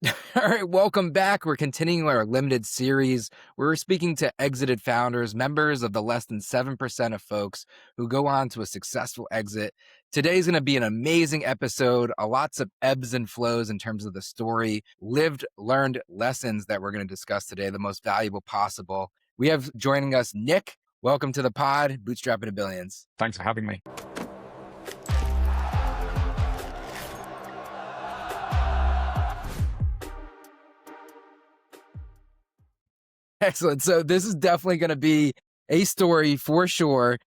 All right, welcome back. We're continuing our limited series. We're speaking to exited founders, members of the less than 7% of folks who go on to a successful exit. Today's going to be an amazing episode, lots of ebbs and flows in terms of the story, lived, learned lessons that we're going to discuss today, the most valuable possible. We have joining us Nick. Welcome to the pod, Bootstrapping to Billions. Thanks for having me. Excellent. So this is definitely going to be a story for sure.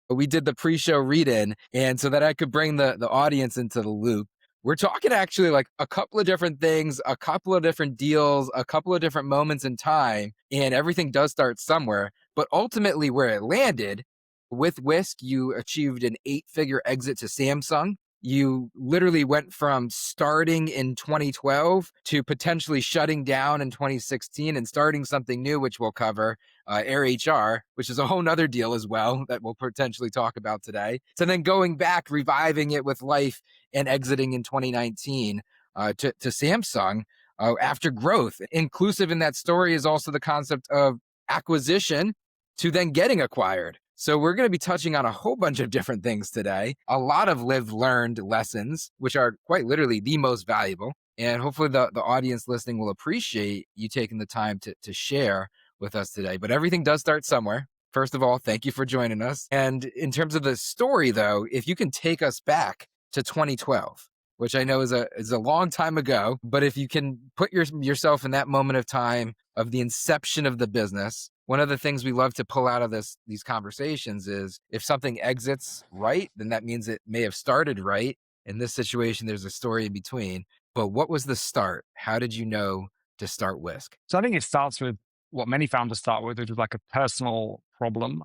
We did the pre-show read-in, and so that I could bring the audience into the loop. We're talking actually like a couple of different things, a couple of different deals, a couple of different moments in time, and everything does start somewhere. But ultimately where it landed, with Whisk, you achieved an 8-figure exit to Samsung. You literally went from starting in 2012 to potentially shutting down in 2016 and starting something new, which we'll cover, AirHR, which is a whole nother deal as well that we'll potentially talk about today. So then going back, reviving it with life and exiting in 2019 to Samsung after growth. Inclusive in that story is also the concept of acquisition to then getting acquired. So we're going to be touching on a whole bunch of different things today, a lot of lived, learned lessons, which are quite literally the most valuable. And hopefully the audience listening will appreciate you taking the time to share with us today. But everything does start somewhere. First of all, thank you for joining us. And in terms of the story, though, if you can take us back to 2012, which I know is a long time ago, but if you can put yourself in that moment of time of the inception of the business, one of the things we love to pull out of these conversations is if something exits right, then that means it may have started right. In this situation, there's a story in between. But what was the start? How did you know to start Whisk? So I think it starts with what many founders start with, which is like a personal problem.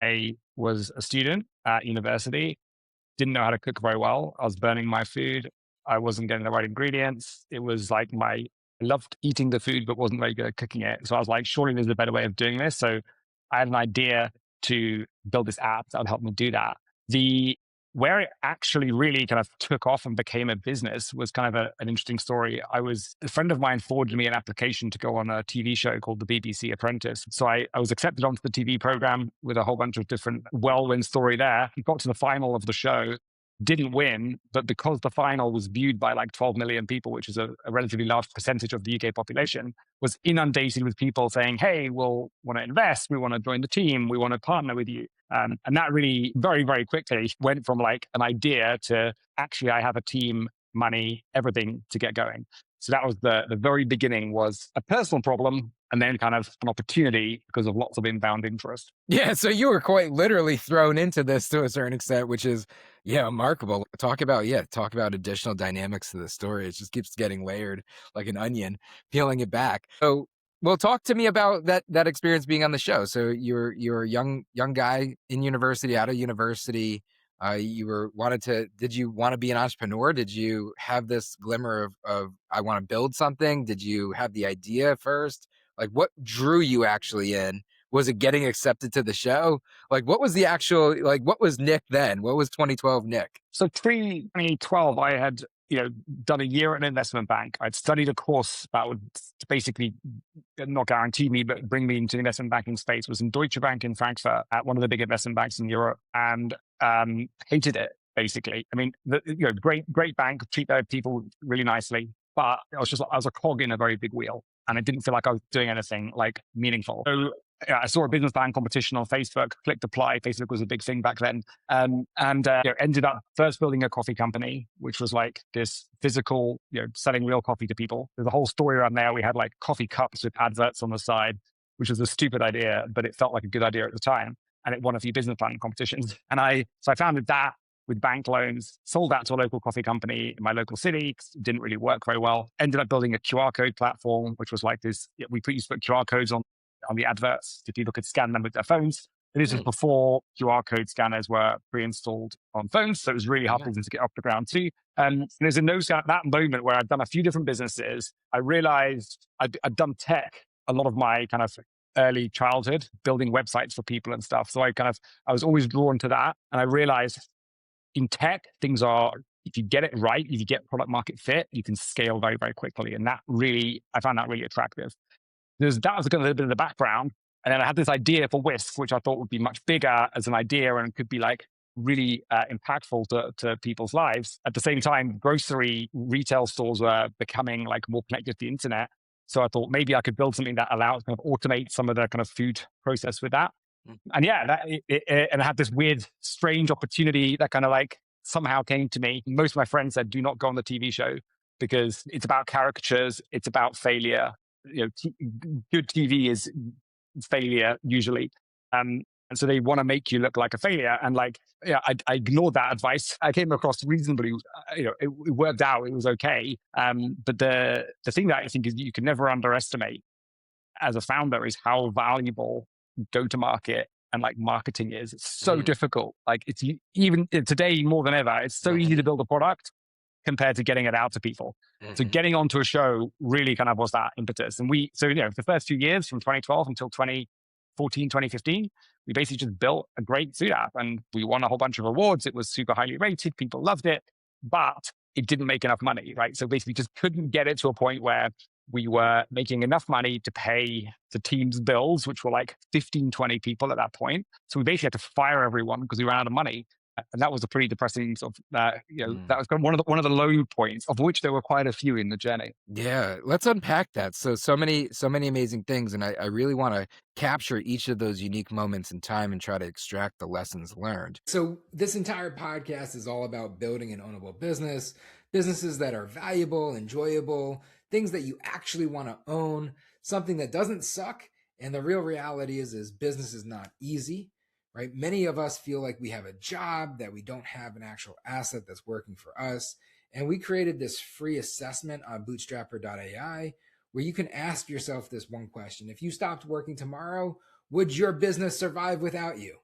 I was a student at university, didn't know how to cook very well. I was burning my food. I wasn't getting the right ingredients. It was like I loved eating the food, but wasn't very good at cooking it. So I was like, surely there's a better way of doing this. So I had an idea to build this app that would help me do that. Where it actually really kind of took off and became a business was kind of an interesting story. A friend of mine forwarded me an application to go on a TV show called the BBC Apprentice. So I was accepted onto the TV program with a whole bunch of different whirlwind story there. Got to the final of the show, didn't win, but because the final was viewed by like 12 million people, which is a relatively large percentage of the UK population, was inundated with people saying, hey, we'll want to invest, we want to join the team, we want to partner with you. And that really very, very quickly went from like an idea to actually I have a team, money, everything to get going. So that was the very beginning, was a personal problem and then kind of an opportunity because of lots of inbound interest. Yeah, so you were quite literally thrown into this to a certain extent, which is, remarkable. Talk about additional dynamics to the story. It just keeps getting layered like an onion, peeling it back. So, well, talk to me about that experience being on the show. So you're a young guy in university, out of university. Did you want to be an entrepreneur? Did you have this glimmer of I want to build something? Did you have the idea first? Like what drew you actually in? Was it getting accepted to the show? Like what was what was Nick then? What was 2012 Nick? So pre-2012, I had done a year at an investment bank. I'd studied a course that would basically not guarantee me, but bring me into the investment banking space. It was in Deutsche Bank in Frankfurt, at one of the big investment banks in Europe, and hated it, basically. I mean, great bank, treat their people really nicely, but I was a cog in a very big wheel, and I didn't feel like I was doing anything like meaningful. So I saw a business plan competition on Facebook, clicked apply. Facebook was a big thing back then. And ended up first building a coffee company, which was like this physical, selling real coffee to people. There's a whole story around there. We had like coffee cups with adverts on the side, which was a stupid idea, but it felt like a good idea at the time. And it won a few business plan competitions. And I founded that with bank loans, sold that to a local coffee company in my local city. Didn't really work very well. Ended up building a QR code used to put QR codes on the adverts so people could scan them with their phones. This was before QR code scanners were pre-installed on phones, so it was really hard to get off the ground too. And there's that moment where I'd done a few different businesses. I realized I'd done tech a lot of my kind of early childhood, building websites for people and stuff. So I was always drawn to that. And I realized in tech, things are if you get it right, if you get product market fit, you can scale very, very quickly. And I found that really attractive. That was a little bit in the background. And then I had this idea for Whisk, which I thought would be much bigger as an idea and could be like really impactful to people's lives. At the same time, grocery retail stores were becoming like more connected to the internet. So I thought maybe I could build something that allows kind of automate some of the kind of food process with that. And yeah, and I had this weird, strange opportunity that kind of like somehow came to me. Most of my friends said, do not go on the TV show because it's about caricatures, it's about failure. Good TV is failure usually. And so they want to make you look like a failure. And like, yeah, I ignored that advice. I came across reasonably, it worked out. It was okay. But the thing that I think is you can never underestimate as a founder is how valuable go-to-market and like marketing is. It's so difficult. Like it's even today more than ever. It's so easy to build a product compared to getting it out to people. So getting onto a show really kind of was that impetus. And the first few years from 2012 until 2014, 2015, we basically just built a great suit app and we won a whole bunch of awards. It was super highly rated. People loved it, but it didn't make enough money, right? So basically just couldn't get it to a point where we were making enough money to pay the team's bills, which were like 15, 20 people at that point. So we basically had to fire everyone because we ran out of money. And that was a pretty depressing sort of, that was one of the low points, of which there were quite a few in the journey. Yeah, let's unpack that. So many amazing things, and I really want to capture each of those unique moments in time and try to extract the lessons learned. So this entire podcast is all about building an ownable business, businesses that are valuable, enjoyable, things that you actually want to own, something that doesn't suck. And the real reality is business is not easy. Right? Many of us feel like we have a job, that we don't have an actual asset that's working for us. And we created this free assessment on bootstrapper.ai where you can ask yourself this one question. If you stopped working tomorrow, would your business survive without you?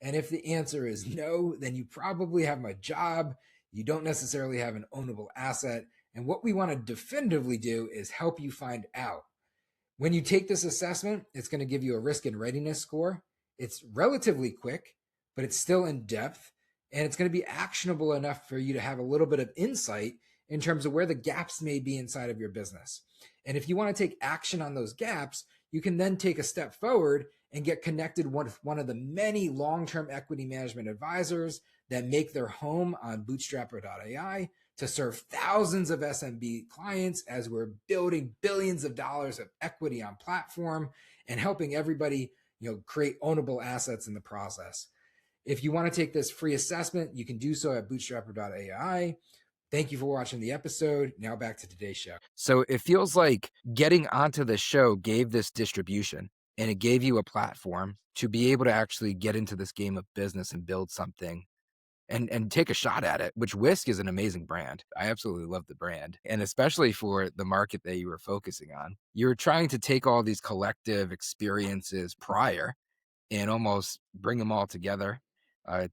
And if the answer is no, then you probably have a job. You don't necessarily have an ownable asset. And what we want to definitively do is help you find out. When you take this assessment, it's going to give you a risk and readiness score. It's relatively quick, but it's still in depth, and it's going to be actionable enough for you to have a little bit of insight in terms of where the gaps may be inside of your business. And if you want to take action on those gaps, you can then take a step forward and get connected with one of the many long-term equity management advisors that make their home on bootstrapper.ai to serve thousands of SMB clients as we're building billions of dollars of equity on platform and helping everybody create ownable assets in the process. If you want to take this free assessment, you can do so at bootstrapper.ai. Thank you for watching the episode. Now back to today's show. So it feels like getting onto the show gave this distribution, and it gave you a platform to be able to actually get into this game of business and build something and take a shot at it, which Whisk is an amazing brand. I absolutely love the brand. And especially for the market that you were focusing on. You're trying to take all these collective experiences prior and almost bring them all together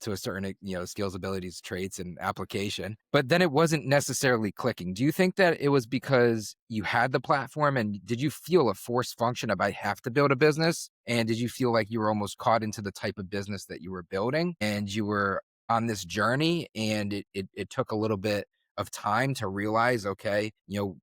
to a certain, skills, abilities, traits, and application. But then it wasn't necessarily clicking. Do you think that it was because you had the platform, and did you feel a forced function of I have to build a business? And did you feel like you were almost caught into the type of business that you were building, and you were on this journey, and it took a little bit of time to realize, okay,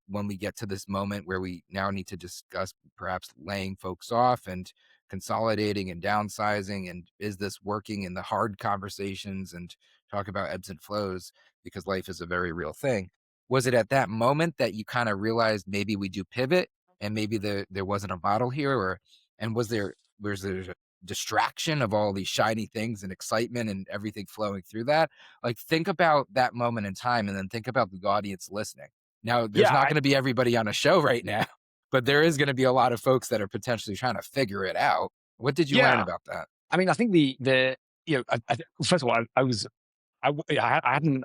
when we get to this moment where we now need to discuss perhaps laying folks off and consolidating and downsizing, and is this working, in the hard conversations and talk about ebbs and flows, because life is a very real thing. Was it at that moment that you kind of realized maybe we do pivot and maybe there wasn't a model here, and was there distraction of all these shiny things and excitement and everything flowing through that? Like, think about that moment in time, and then think about the audience listening. Now, there's not going to be everybody on a show right now, but there is going to be a lot of folks that are potentially trying to figure it out. What did you learn about that? I mean, I think first of all, I hadn't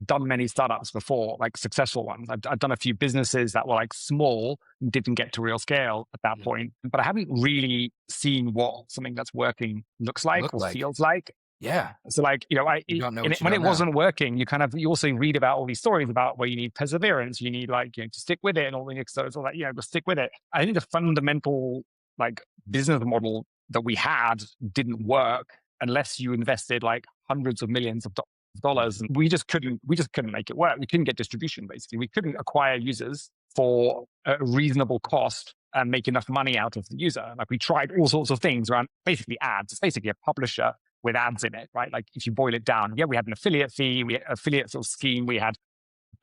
done many startups before, like successful ones. I've done a few businesses that were like small, didn't get to real scale at that point, but I haven't really seen what something that's working looks like or feels like. Yeah. So like, when it wasn't working, you also read about all these stories about where you need perseverance, you need like, to stick with it and all the episodes, all that, but stick with it. I think the fundamental like business model that we had didn't work unless you invested like hundreds of millions of dollars, and we just couldn't make it work. We couldn't get distribution. Basically, we couldn't acquire users for a reasonable cost and make enough money out of the user. Like, we tried all sorts of things around basically ads. It's basically a publisher with ads in it, right? Like, if you boil it down, yeah, we had an affiliate fee, we had an affiliate sort of scheme, we had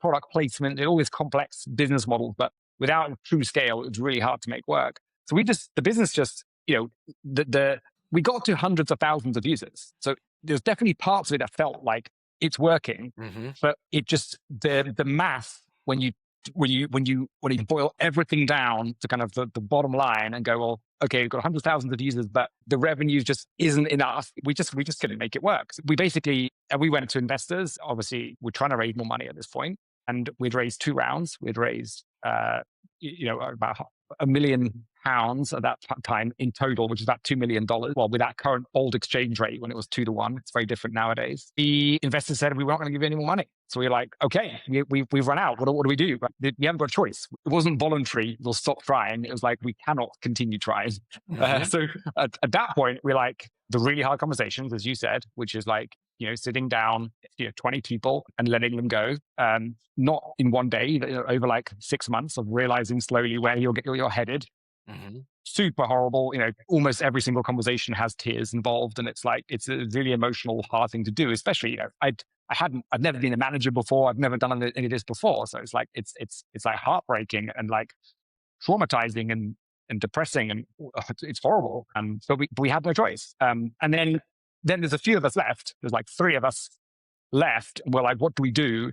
product placement, all this complex business models, but without true scale, it was really hard to make work. So the business just, we got to hundreds of thousands of users. So there's definitely parts of it that felt like it's working, but it just, the math, when you boil everything down to kind of the bottom line and go, well, okay, we've got hundreds of thousands of users, but the revenue just isn't enough. We just couldn't make it work. So we went to investors. Obviously, we're trying to raise more money at this point, and we'd raised 2 rounds. We'd raised, about £1 million at that time in total, which is about $2 million. Well, with that current old exchange rate, when it was 2 to 1, it's very different nowadays. The investors said we weren't going to give you any more money. So we were like, okay, we've run out. What do we do? But we haven't got a choice. It wasn't voluntary. We'll stop trying. It was like, we cannot continue trying. So at that point, we're like, the really hard conversations, as you said, which is like, sitting down, 20 people and letting them go, not in one day, over like 6 months of realizing slowly where you're headed. Super horrible. Almost every single conversation has tears involved, and it's like, it's a really emotional, hard thing to do. Especially, I'd never been a manager before. I've never done any of this before, so it's like it's like heartbreaking and like traumatizing and depressing, and it's horrible. So we had no choice. And then there's a few of us left. There's like 3 of us left. And we're like, what do we do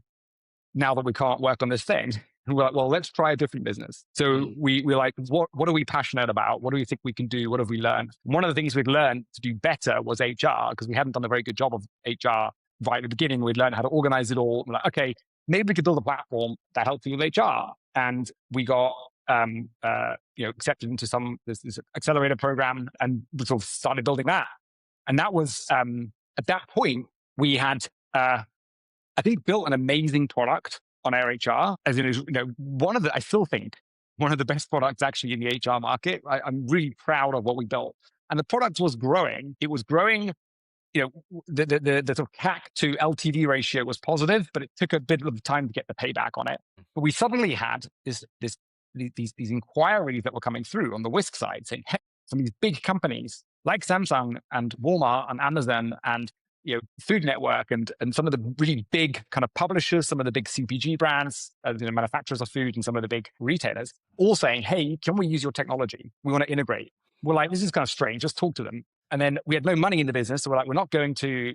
now that we can't work on this thing? And we're like, well, let's try a different business. So we're like, what are we passionate about? What do we think we can do? What have we learned? One of the things we'd learned to do better was HR, because we hadn't done a very good job of HR right at the beginning. We'd learned how to organize it all. We're like, okay, maybe we could build a platform that helps you with HR. And we got accepted into this accelerator program, and we sort of started building that. And that was, at that point, we had, I think, built an amazing product on AirHR, as in, I still think one of the best products actually in the HR market. I'm really proud of what we built. And the product was growing. It was growing, the sort of CAC to LTV ratio was positive, but it took a bit of time to get the payback on it. But we suddenly had these inquiries that were coming through on the Whisk side saying, hey, some of these big companies like Samsung and Walmart and Amazon and Food Network and some of the really big kind of publishers, some of the big CPG brands, manufacturers of food, and some of the big retailers, all saying, hey, can we use your technology? We want to integrate. We're like, this is kind of strange. Just talk to them. And then we had no money in the business. So we're like, we're not going to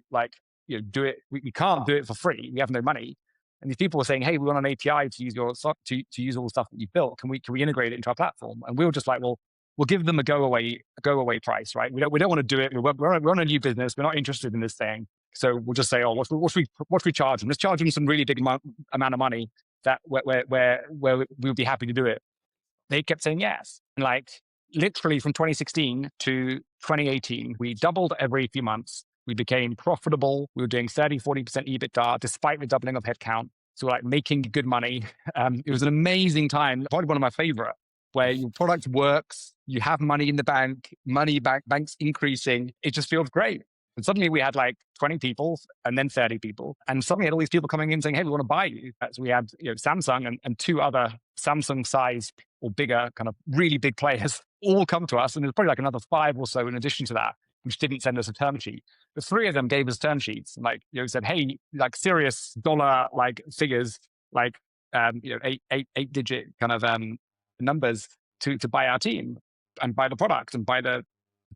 do it. We can't do it for free. We have no money. And these people were saying, hey, we want an API to use to use all the stuff that you built. Can we integrate it into our platform? And we were just like, well, we'll give them a go away price, right? We don't want to do it. We're on a new business. We're not interested in this thing. So we'll just say, oh, what we charge them? Let's charge them some really big amount of money that where we'll be happy to do it. They kept saying yes. And like literally from 2016 to 2018, we doubled every few months. We became profitable. We were doing 30, 40% EBITDA despite the doubling of headcount. So we're like making good money. It was an amazing time. Probably one of my favorite, where your product works, you have money in the bank, bank's increasing. It just feels great. And suddenly we had like 20 people and then 30 people. And suddenly had all these people coming in saying, hey, we want to buy you. So we had Samsung and 2 other Samsung-sized or bigger kind of really big players all come to us. And there's probably like another 5 or so in addition to that, which didn't send us a term sheet. The 3 of them gave us term sheets and like, said, hey, like serious dollar like figures, like, 8-digit kind of numbers to buy our team and buy the product and buy the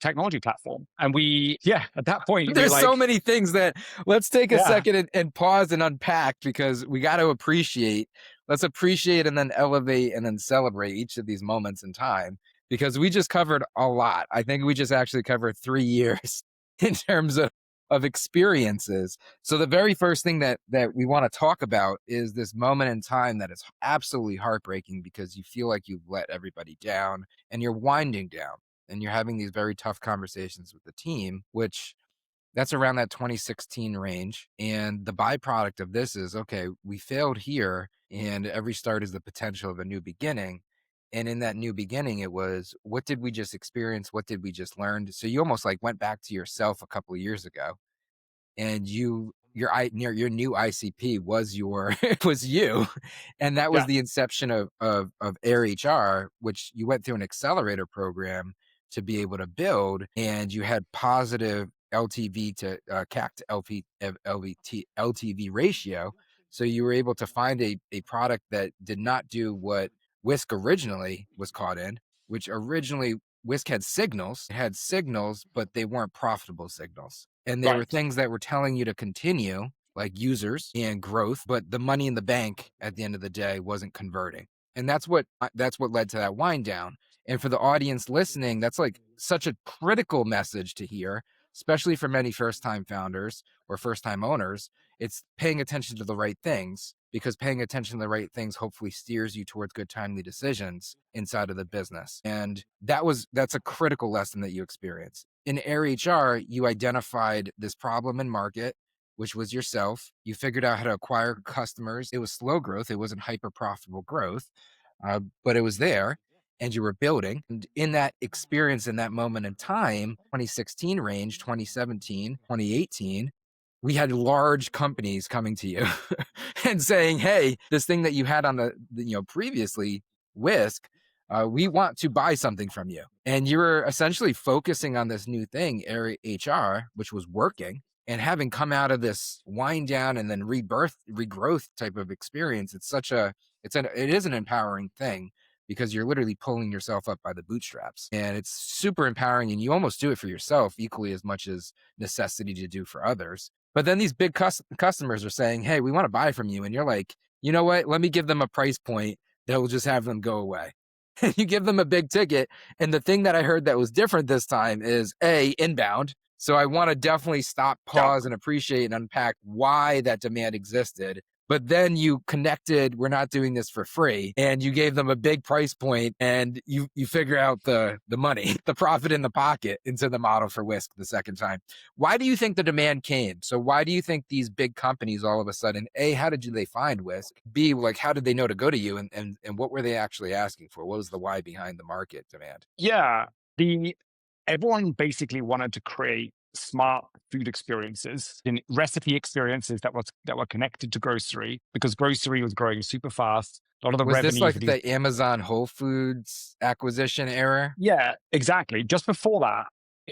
technology platform. And at that point, there's so many things that let's take a second and pause and unpack, because we got to let's appreciate and then elevate and then celebrate each of these moments in time, because we just covered a lot. I think we just actually covered 3 years in terms of experiences. So the very first thing that we want to talk about is this moment in time that is absolutely heartbreaking, because you feel like you've let everybody down and you're winding down and you're having these very tough conversations with the team, which that's around that 2016 range. And the byproduct of this is, okay, we failed here, and every start is the potential of a new beginning. And in that new beginning, it was, what did we just experience? What did we just learn? So you almost like went back to yourself a couple of years ago, and you your new ICP was your was you, and that was Yeah. the inception of AirHR, which you went through an accelerator program to be able to build, and you had positive LTV to CAC to LTV ratio. So you were able to find a product that did not do what Whisk originally was caught in, which originally Whisk had signals. It had signals, but they weren't profitable signals. And they were Right. things that were telling you to continue, like users and growth, but the money in the bank at the end of the day wasn't converting. And that's what led to that wind down. And for the audience listening, that's like such a critical message to hear, especially for many first-time founders or first-time owners. It's paying attention to the right things, because paying attention to the right things hopefully steers you towards good, timely decisions inside of the business. And that's a critical lesson that you experienced. In AirHR, you identified this problem in market, which was yourself. You figured out how to acquire customers. It was slow growth. It wasn't hyper profitable growth, but it was there, and you were building. And in that experience, in that moment in time, 2016 range, 2017, 2018, we had large companies coming to you and saying, "Hey, this thing that you had on previously, Whisk, we want to buy something from you." And you were essentially focusing on this new thing, HR, which was working. And having come out of this wind down and then regrowth type of experience, it is an empowering thing, because you're literally pulling yourself up by the bootstraps, and it's super empowering. And you almost do it for yourself equally as much as necessity to do for others. But then these big customers are saying, "Hey, we want to buy from you." And you're like, "You know what? Let me give them a price point that will just have them go away." And you give them a big ticket. And the thing that I heard that was different this time is inbound. So I want to definitely stop, Yeah. pause, and appreciate and unpack why that demand existed. But then you connected, we're not doing this for free, and you gave them a big price point, and you figure out the money, the profit in the pocket into the model for Whisk the second time. Why do you think the demand came? So why do you think these big companies all of a sudden, A, how did they find Whisk? B, like, how did they know to go to you? And what were they actually asking for? What was the why behind the market demand? Yeah. Everyone basically wanted to create smart food experiences and recipe experiences that were connected to grocery, because grocery was growing super fast. A lot of the Was this revenue for like these. the Amazon Whole Foods acquisition era? Yeah, exactly. Just before that.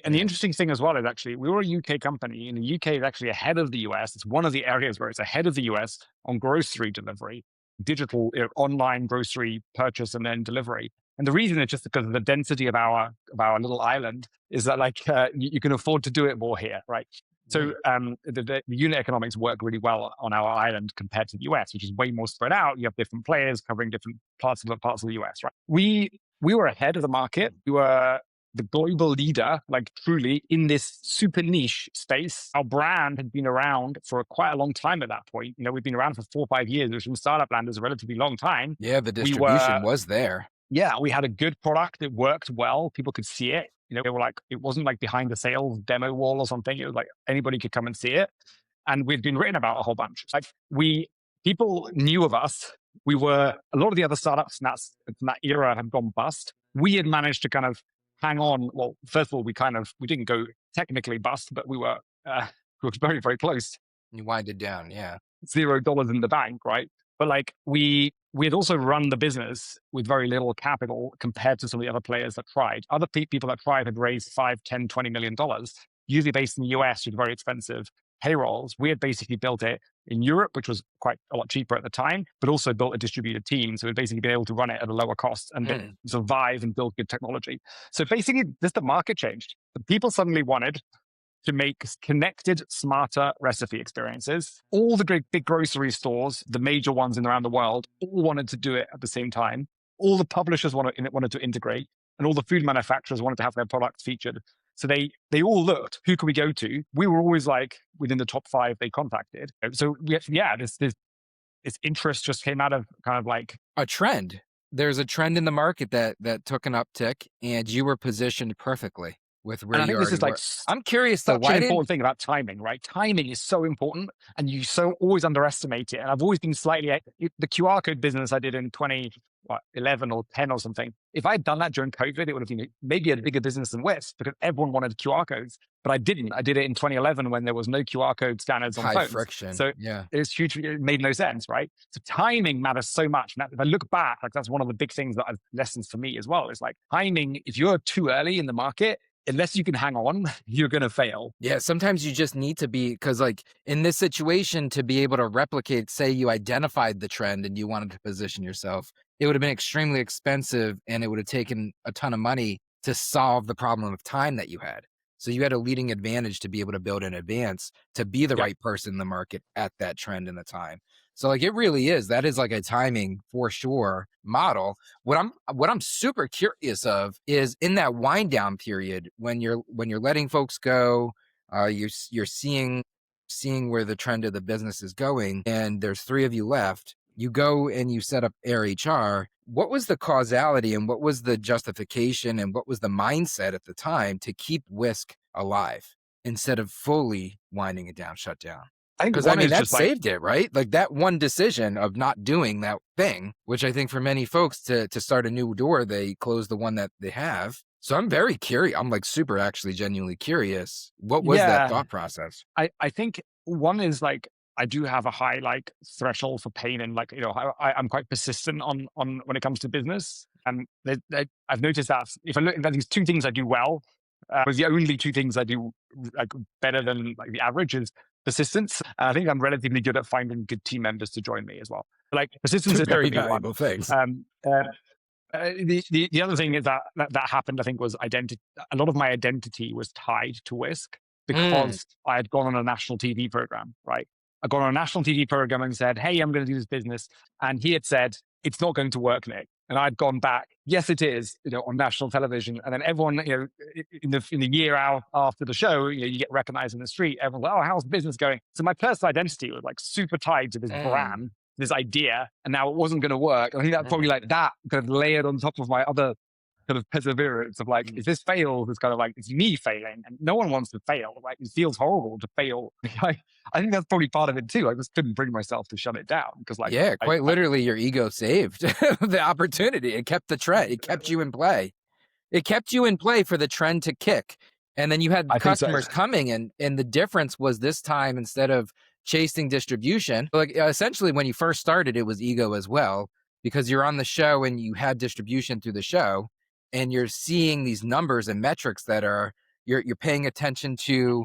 And the Yeah. interesting thing as well is, actually, we were a UK company, and the UK is actually ahead of the US. It's one of the areas where it's ahead of the US on grocery delivery, digital, online grocery purchase and then delivery. And the reason is just because of the density of our little island, is that, like, you can afford to do it more here, right? So the unit economics work really well on our island compared to the US, which is way more spread out. You have different players covering different parts of the US, right? We were ahead of the market. We were the global leader, like, truly, in this super niche space. Our brand had been around for quite a long time at that point. We've been around for 4 or 5 years, which in startup land is a relatively long time. Yeah, the We were distribution was there. Yeah, we had a good product. It worked well. People could see it. They were like, it wasn't like behind the sales demo wall or something. It was like anybody could come and see it. And we'd been written about a whole bunch. Like, people knew of us. We were A lot of the other startups in that era had gone bust. We had managed to kind of hang on. Well, first of all, we didn't go technically bust, but we were very, very close. You wind it down, yeah. $0 in the bank, right? But, like, we had also run the business with very little capital compared to some of the other players that tried. Other people that tried had raised 5, 10, $20 million, usually based in the US with very expensive payrolls. We had basically built it in Europe, which was quite a lot cheaper at the time, but also built a distributed team. So we'd basically been able to run it at a lower cost and survive and build good technology. So basically, just the market changed. The people suddenly wanted to make connected, smarter recipe experiences. All the big grocery stores, the major ones around the world, all wanted to do it at the same time. All the publishers wanted to integrate, and all the food manufacturers wanted to have their products featured. So they all looked, who can we go to? We were always, like, within the top 5 they contacted. So this interest just came out of kind of like a trend. There's a trend in the market that took an uptick, and you were positioned perfectly with where And I you think this already is like were. I'm curious though, such an why didn't important thing about timing, right? Timing is so important and you so always underestimate it. And I've always been slightly, the QR code business I did in 11 or 10 or something. If I had done that during COVID, it would have been maybe a bigger business than Whisk because everyone wanted QR codes, but I didn't. I did it in 2011 when there was no QR code scanners on high phones. friction? So Yeah. it was huge. It made no sense, right? So timing matters so much. And if I look back, like that's one of the big things that I've lessons for me as well. Is like timing. If you're too early in the market, unless you can hang on, you're going to fail. Yeah, sometimes you just need to be, because like in this situation, to be able to replicate, say you identified the trend and you wanted to position yourself, it would have been extremely expensive and it would have taken a ton of money to solve the problem of time that you had. So you had a leading advantage to be able to build in advance to be the Yep. right person in the market at that trend and the time. So like it really is, that is like a timing for sure model. What I'm super curious of is in that wind down period when you're letting folks go, you're seeing where the trend of the business is going, and there's three of you left. You go and you set up AirHR. What was the causality and what was the justification and what was the mindset at the time to keep Whisk alive instead of fully winding it down, shut down? I think Because I one mean, is that just like, saved it, right? Like that one decision of not doing that thing, which I think for many folks to start a new door, they close the one that they have. So I'm very curious. I'm like super actually genuinely curious. What was that yeah, thought process? I think one is like, I do have a high like threshold for pain and like, I'm quite persistent on when it comes to business. And I've noticed that if I look at these two things I do well, was the only two things I do like better than like the average is persistence. I think I'm relatively good at finding good team members to join me as well. But like persistence Two is very definitely one. valuable things. Um, the other thing is that happened, I think, was identity. A lot of my identity was tied to Whisk Mm, because I had gone on a national TV program, right? I got on a national TV program and said, "Hey, I'm going to do this business," and he had said, "It's not going to work, Nick." And I'd gone back, "Yes, it is," on national television. And then everyone, in the year out after the show, you get recognized in the street. Everyone's like, "Oh, how's business going?" So my personal identity was like super tied to this mm, brand, this idea, and now it wasn't going to work. I think that probably mm, like that kind of layered on top of my other kind of perseverance of like, mm. if this fails, it's kind of like, it's me failing. And no one wants to fail. Like, it feels horrible to fail. I think that's probably part of it too. I just couldn't bring myself to shut it down because like, Yeah, I, quite I, literally, your ego saved the opportunity. It kept the trend. It kept you in play. It kept you in play for the trend to kick. And then you had I think so. customers coming and the difference was this time instead of chasing distribution, like essentially when you first started, it was ego as well, because you're on the show and you had distribution through the show and you're seeing these numbers and metrics that are, you're paying attention to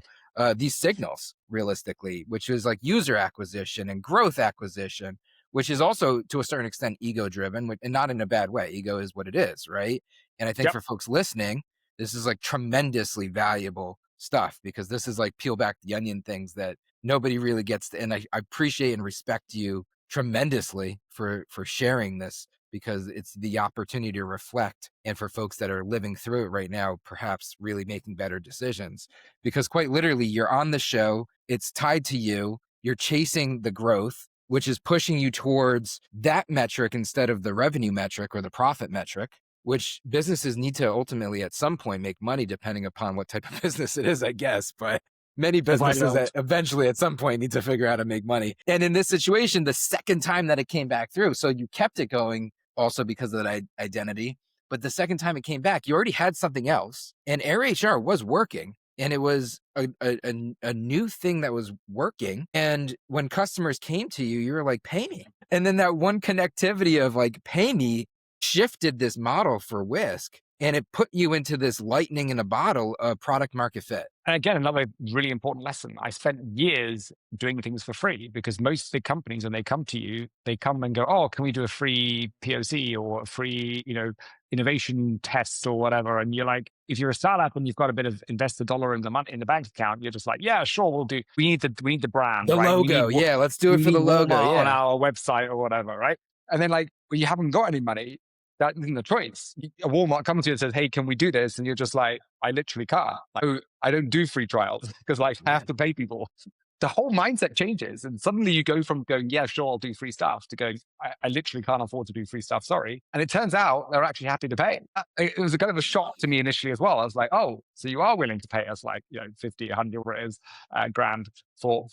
these signals realistically, which is like user acquisition and growth acquisition, which is also to a certain extent ego driven, and not in a bad way. Ego is what it is, right? And I think Yep. for folks listening, this is like tremendously valuable stuff because this is like peel back the onion things that nobody really gets to. And I appreciate and respect you tremendously for sharing this because it's the opportunity to reflect and for folks that are living through it right now, perhaps really making better decisions. Because quite literally, you're on the show, it's tied to you, you're chasing the growth, which is pushing you towards that metric instead of the revenue metric or the profit metric, which businesses need to ultimately at some point make money depending upon what type of business it is, I guess. But many Provide businesses out. that eventually at some point need to figure out how to make money. And in this situation, the second time that it came back through, so you kept it going also because of that identity. But the second time it came back, you already had something else. And AirHR was working and it was a new thing that was working. And when customers came to you, you were like, pay me. And then that one connectivity of like, pay me shifted this model for Whisk and it put you into this lightning in a bottle of product market fit. And again, another really important lesson. I spent years doing things for free because most big companies, when they come to you, they come and go, "Oh, can we do a free POC or a free, innovation test or whatever?" And you're like, if you're a startup and you've got a bit of investor dollar in the money in the bank account, you're just like, "Yeah, sure, we'll do. We need the brand, The right? logo. Yeah, let's do We it for the need logo. Walmart on Yeah. our website or whatever, right?" And then like, well, you haven't got any money. That isn't the choice. A Walmart comes to you and says, "Hey, can we do this?" And you're just like, "I literally can't. Like, I don't do free trials because like I have to pay people the whole mindset changes. And suddenly you go from going, yeah, sure, I'll do free stuff, to going, I literally can't afford to do free stuff. Sorry. And it turns out they're actually happy to pay. It was a kind of a shock to me initially as well. I was like, oh, so you are willing to pay us like, 50, 100, whatever it is, grand for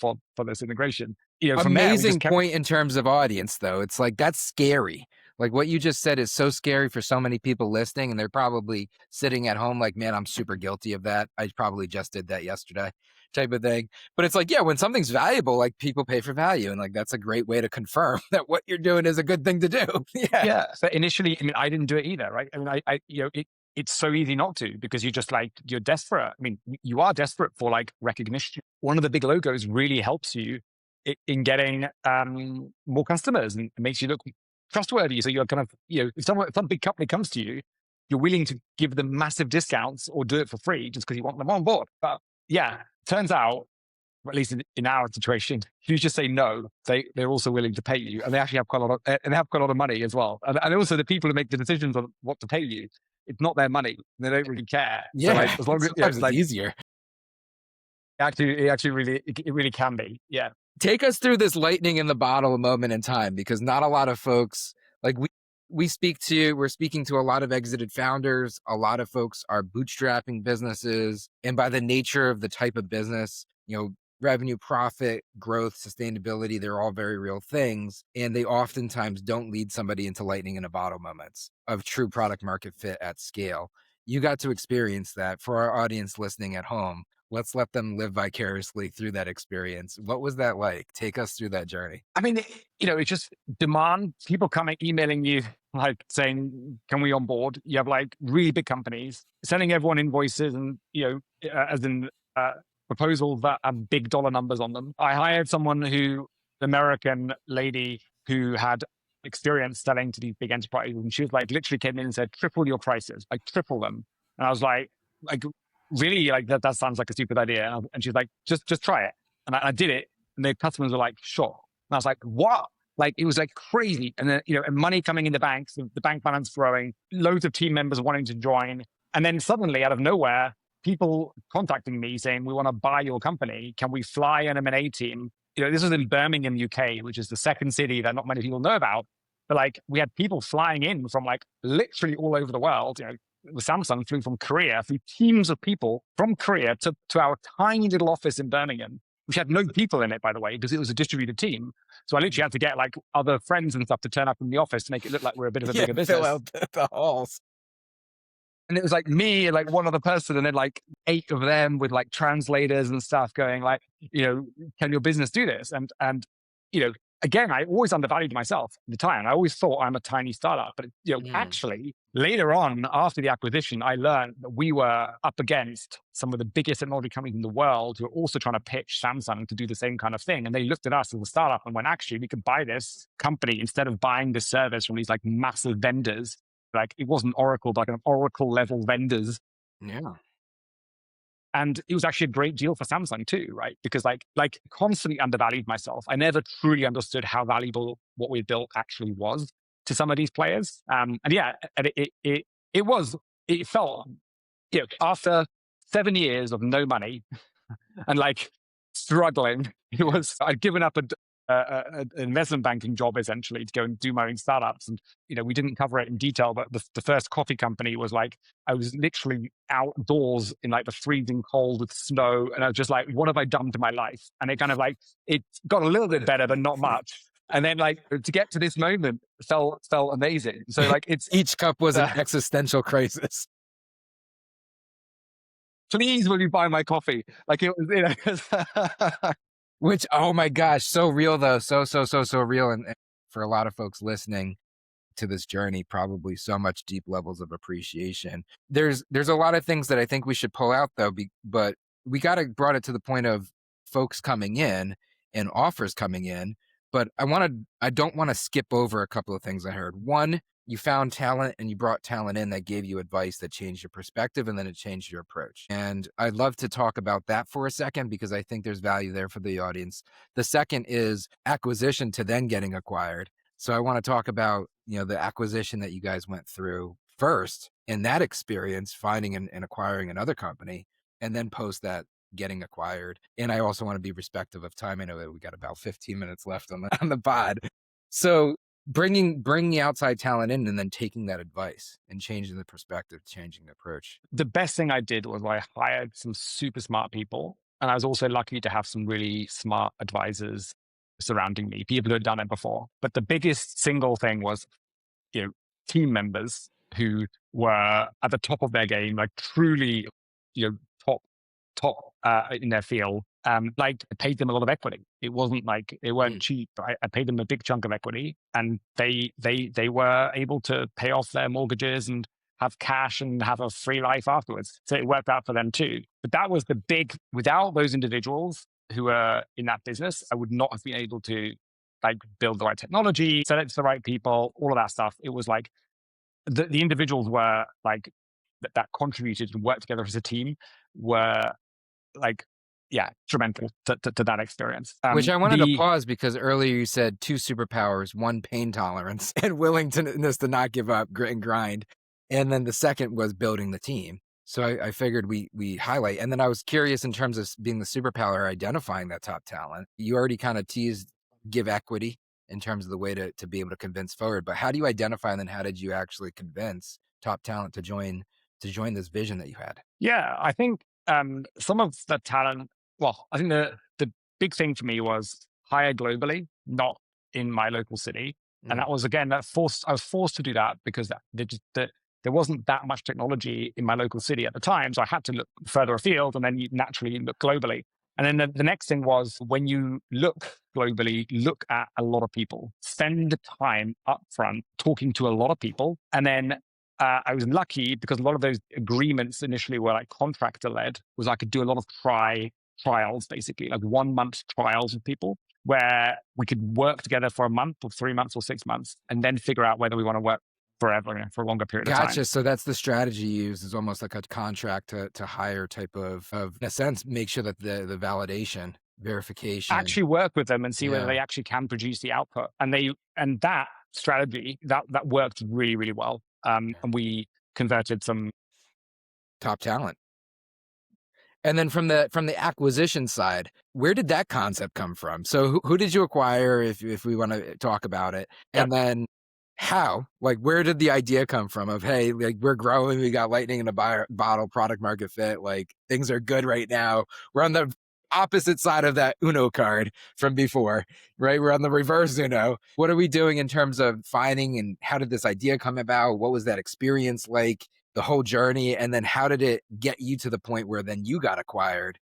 this integration. From there, we just Amazing kept. point in terms of audience, though. It's like, that's scary. Like what you just said is so scary for so many people listening, and they're probably sitting at home like, man, I'm super guilty of that. I probably just did that yesterday, type of thing. But it's like, yeah, when something's valuable, like people pay for value. And like, that's a great way to confirm that what you're doing is a good thing to do. Yeah. Yeah. But initially, I mean, I didn't do it either, right? I mean, it's so easy not to, because you just like, you're desperate. I mean, you are desperate for like recognition. One of the big logos really helps you in getting more customers, and it makes you look trustworthy. So you're kind of, if some big company comes to you, you're willing to give them massive discounts or do it for free just because you want them on board. But yeah, turns out, at least in our situation, if you just say no, they're also willing to pay you, and they actually have quite a lot of, and they have quite a lot of money as well. And also the people who make the decisions on what to pay you, it's not their money. They don't really care. Yeah. So like, as long as Sometimes it's like, easier. it really can be. Yeah. Take us through this lightning in the bottle moment in time, because not a lot of folks, like we're speaking to a lot of exited founders. A lot of folks are bootstrapping businesses, and by the nature of the type of business, revenue, profit, growth, sustainability, they're all very real things, and they oftentimes don't lead somebody into lightning in a bottle moments of true product market fit at scale. You got to experience that. For our audience listening at home, let's let them live vicariously through that experience. What was that like? Take us through that journey. I mean, it's just demand, people coming, emailing you, like saying, can we onboard? You have like really big companies sending everyone invoices and, as in proposals that have big dollar numbers on them. I hired someone an American lady who had experience selling to these big enterprises. And she was like, literally came in and said, triple your prices, like triple them. And I was like, really, like that sounds like a stupid idea. And she's like, just try it. And I did it. And the customers were like, sure. And I was like, what? Like, it was like crazy. And then, and money coming in the banks, the bank balance growing, loads of team members wanting to join. And then suddenly out of nowhere, people contacting me saying, we want to buy your company. Can we fly an M&A team? This was in Birmingham, UK, which is the second city that not many people know about. But like, we had people flying in from like literally all over the world. Samsung flew from Korea, flew teams of people from Korea to our tiny little office in Birmingham, which had no people in it, by the way, because it was a distributed team. So I literally had to get like other friends and stuff to turn up in the office to make it look like we're a bit of a bigger business. Fill out the halls. And it was like me and like one other person, and then like 8 of them with like translators and stuff going like, can your business do this? And again, I always undervalued myself at the time. I always thought I'm a tiny startup, but actually later on, after the acquisition, I learned that we were up against some of the biggest technology companies in the world who are also trying to pitch Samsung to do the same kind of thing. And they looked at us as a startup and went, actually, we could buy this company instead of buying the service from these like massive vendors. Like it wasn't Oracle, but like an Oracle level vendors. Yeah. And it was actually a great deal for Samsung too, right? Because like constantly undervalued myself. I never truly understood how valuable what we built actually was to some of these players. And it felt, after 7 years of no money and like struggling, I'd given up an investment banking job essentially to go and do my own startups. And, we didn't cover it in detail, but the first coffee company was like, I was literally outdoors in like the freezing cold with snow. And I was just like, what have I done to my life? And it kind of like, it got a little bit better, but not much. And then like to get to this moment felt amazing. So like each cup was an existential crisis. Please, will you buy my coffee? Like it was, Which, oh my gosh, so real though. So real. And for a lot of folks listening to this journey, probably so much deep levels of appreciation. There's a lot of things that I think we should pull out though, but we brought it to the point of folks coming in and offers coming in. But I don't want to skip over a couple of things I heard. One, you found talent and you brought talent in that gave you advice that changed your perspective, and then it changed your approach. And I'd love to talk about that for a second, because I think there's value there for the audience. The second is acquisition to then getting acquired. So I want to talk about, the acquisition that you guys went through first, and that experience finding and acquiring another company, and then post that getting acquired. And I also want to be respectful of time. I know that we got about 15 minutes left on the pod. So bringing outside talent in and then taking that advice and changing the perspective, changing the approach. The best thing I did was I hired some super smart people. And I was also lucky to have some really smart advisors surrounding me, people who had done it before. But the biggest single thing was, team members who were at the top of their game, like truly, top in their field. Like I paid them a lot of equity. It wasn't like they weren't cheap. I paid them a big chunk of equity, and they were able to pay off their mortgages and have cash and have a free life afterwards. So it worked out for them too. But that was the big. Without those individuals who were in that business, I would not have been able to like build the right technology, sell it to the right people, all of that stuff. It was like the individuals were like that contributed and worked together as a team were like, yeah, instrumental to that experience. Which I wanted to pause because earlier you said 2 superpowers, 1 pain tolerance and willingness to not give up, grit and grind. And then the second was building the team. So I figured we highlight. And then I was curious in terms of being the superpower, identifying that top talent. You already kind of teased give equity in terms of the way to be able to convince forward. But how do you identify and then how did you actually convince top talent to join this vision that you had? Yeah, I think some of the talent, well, I think the big thing for me was hire globally, not in my local city. And that was, again, I was forced to do that because there wasn't that much technology in my local city at the time. So I had to look further afield and then you naturally look globally. And then the next thing was when you look globally, look at a lot of people, spend the time upfront talking to a lot of people. And then I was lucky because a lot of those agreements initially were like contractor led, was I could do a lot of trials, basically like 1 month trials with people where we could work together for a month or 3 months or 6 months and then figure out whether we want to work forever, for a longer period of time. Gotcha. So that's the strategy you use is almost like a contract to hire type of in a sense, make sure that the validation, verification. Actually work with them and see whether they actually can produce the output. And that strategy, that worked really, really well. And we converted some top talent. And then from the acquisition side, where did that concept come from? So who did you acquire if we want to talk about it? And then how? Like, where did the idea come from of, hey, like we're growing, we got lightning in a bottle, product market fit, like things are good right now. We're on the opposite side of that Uno card from before, right? We're on the reverse Uno. What are we doing in terms of finding and how did this idea come about? What was that experience like, the whole journey? And then how did it get you to the point where then you got acquired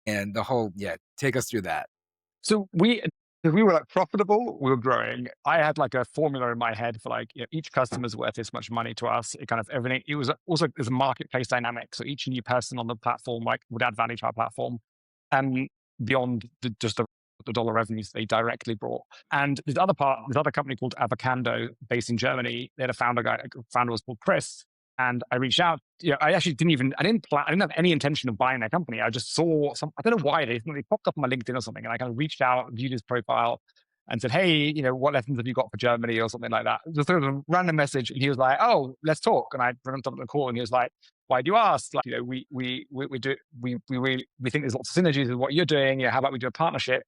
and the whole, take us through that. So we were like profitable, we were growing. I had like a formula in my head for like, each customer's worth this much money to us. It kind of everything. It was also there's a marketplace dynamic. So each new person on the platform like would add value to our platform, and beyond just the dollar revenues they directly brought. And this other company called Avocando, based in Germany. They had a founder was called Chris. And I reached out. I actually I didn't have any intention of buying their company. I just saw I don't know why they popped up on my LinkedIn or something. And I kind of reached out, viewed his profile and said, hey, what lessons have you got for Germany or something like that? Just sort of a random message. And he was like, oh, let's talk. And I went on the call and he was like, why do you ask? Like, we think there's lots of synergies with what you're doing. How about we do a partnership?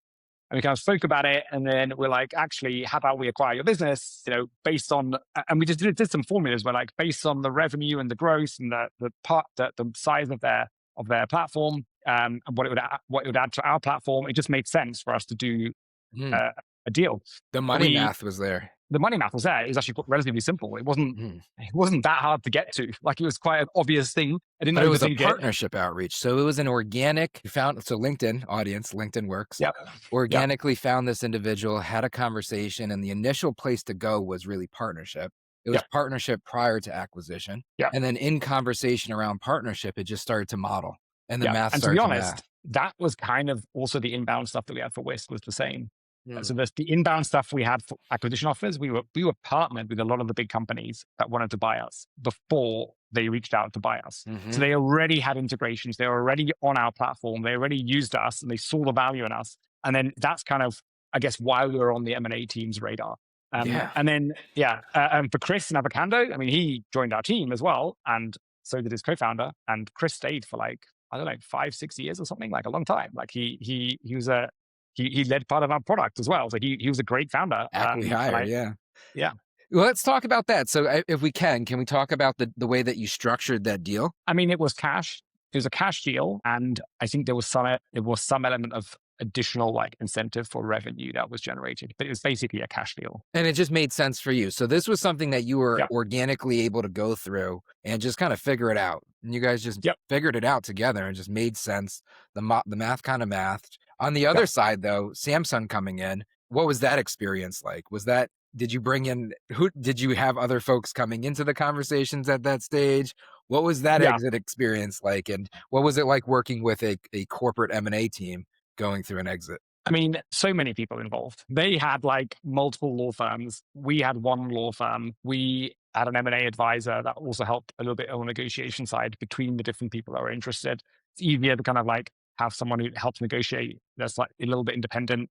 And we kind of spoke about it. And then we're like, actually, how about we acquire your business, based on, and we just did some formulas where like, based on the revenue and the growth and the size of their platform, and what it would add to our platform, it just made sense for us to do a deal. The money math was there. The money math was there. It was actually relatively simple. It wasn't that hard to get to. Like it was quite an obvious thing. I didn't know it was a partnership outreach. So it was an organic LinkedIn audience, LinkedIn works. Yep. Organically found this individual, had a conversation, and the initial place to go was really partnership. It was partnership prior to acquisition. Yep. And then in conversation around partnership, it just started to model. And the math started to be honest, that was kind of also the inbound stuff that we had for Whisk was the same. So there's the inbound stuff we had for acquisition offers. We were partnered with a lot of the big companies that wanted to buy us before they reached out to buy us. So they already had integrations. They were already on our platform. They already used us and they saw the value in us. And then that's kind of, I guess, why we were on the M&A team's radar. And then, for Chris and Avocando, I mean, he joined our team as well. And so did his co-founder. And Chris stayed for like I don't know, 5-6 years or something, like a long time. Like he led part of our product as well. So he was a great founder. Acme hire, yeah. Yeah. Well, let's talk about that. So, if we can we talk about the way that you structured that deal? I mean, it was cash. It was a cash deal, and I think there was some element of additional like incentive for revenue that was generated, but it was basically a cash deal. And it just made sense for you. So this was something that you were Yeah. organically able to go through and just kind of figure it out. And you guys just Yep. figured it out together and just made sense. The math kind of mathed. On the other Yep. side, though, Samsung coming in, what was that experience like? Did you bring in did you have other folks coming into the conversations at that stage? What was that Yeah. exit experience like? And what was it like working with a corporate M&A team going through an exit? I mean, so many people involved. They had like multiple law firms. We had one law firm. We had an M&A advisor that also helped a little bit on the negotiation side between the different people that were interested. It's easier to kind of like have someone who helps negotiate that's like a little bit independent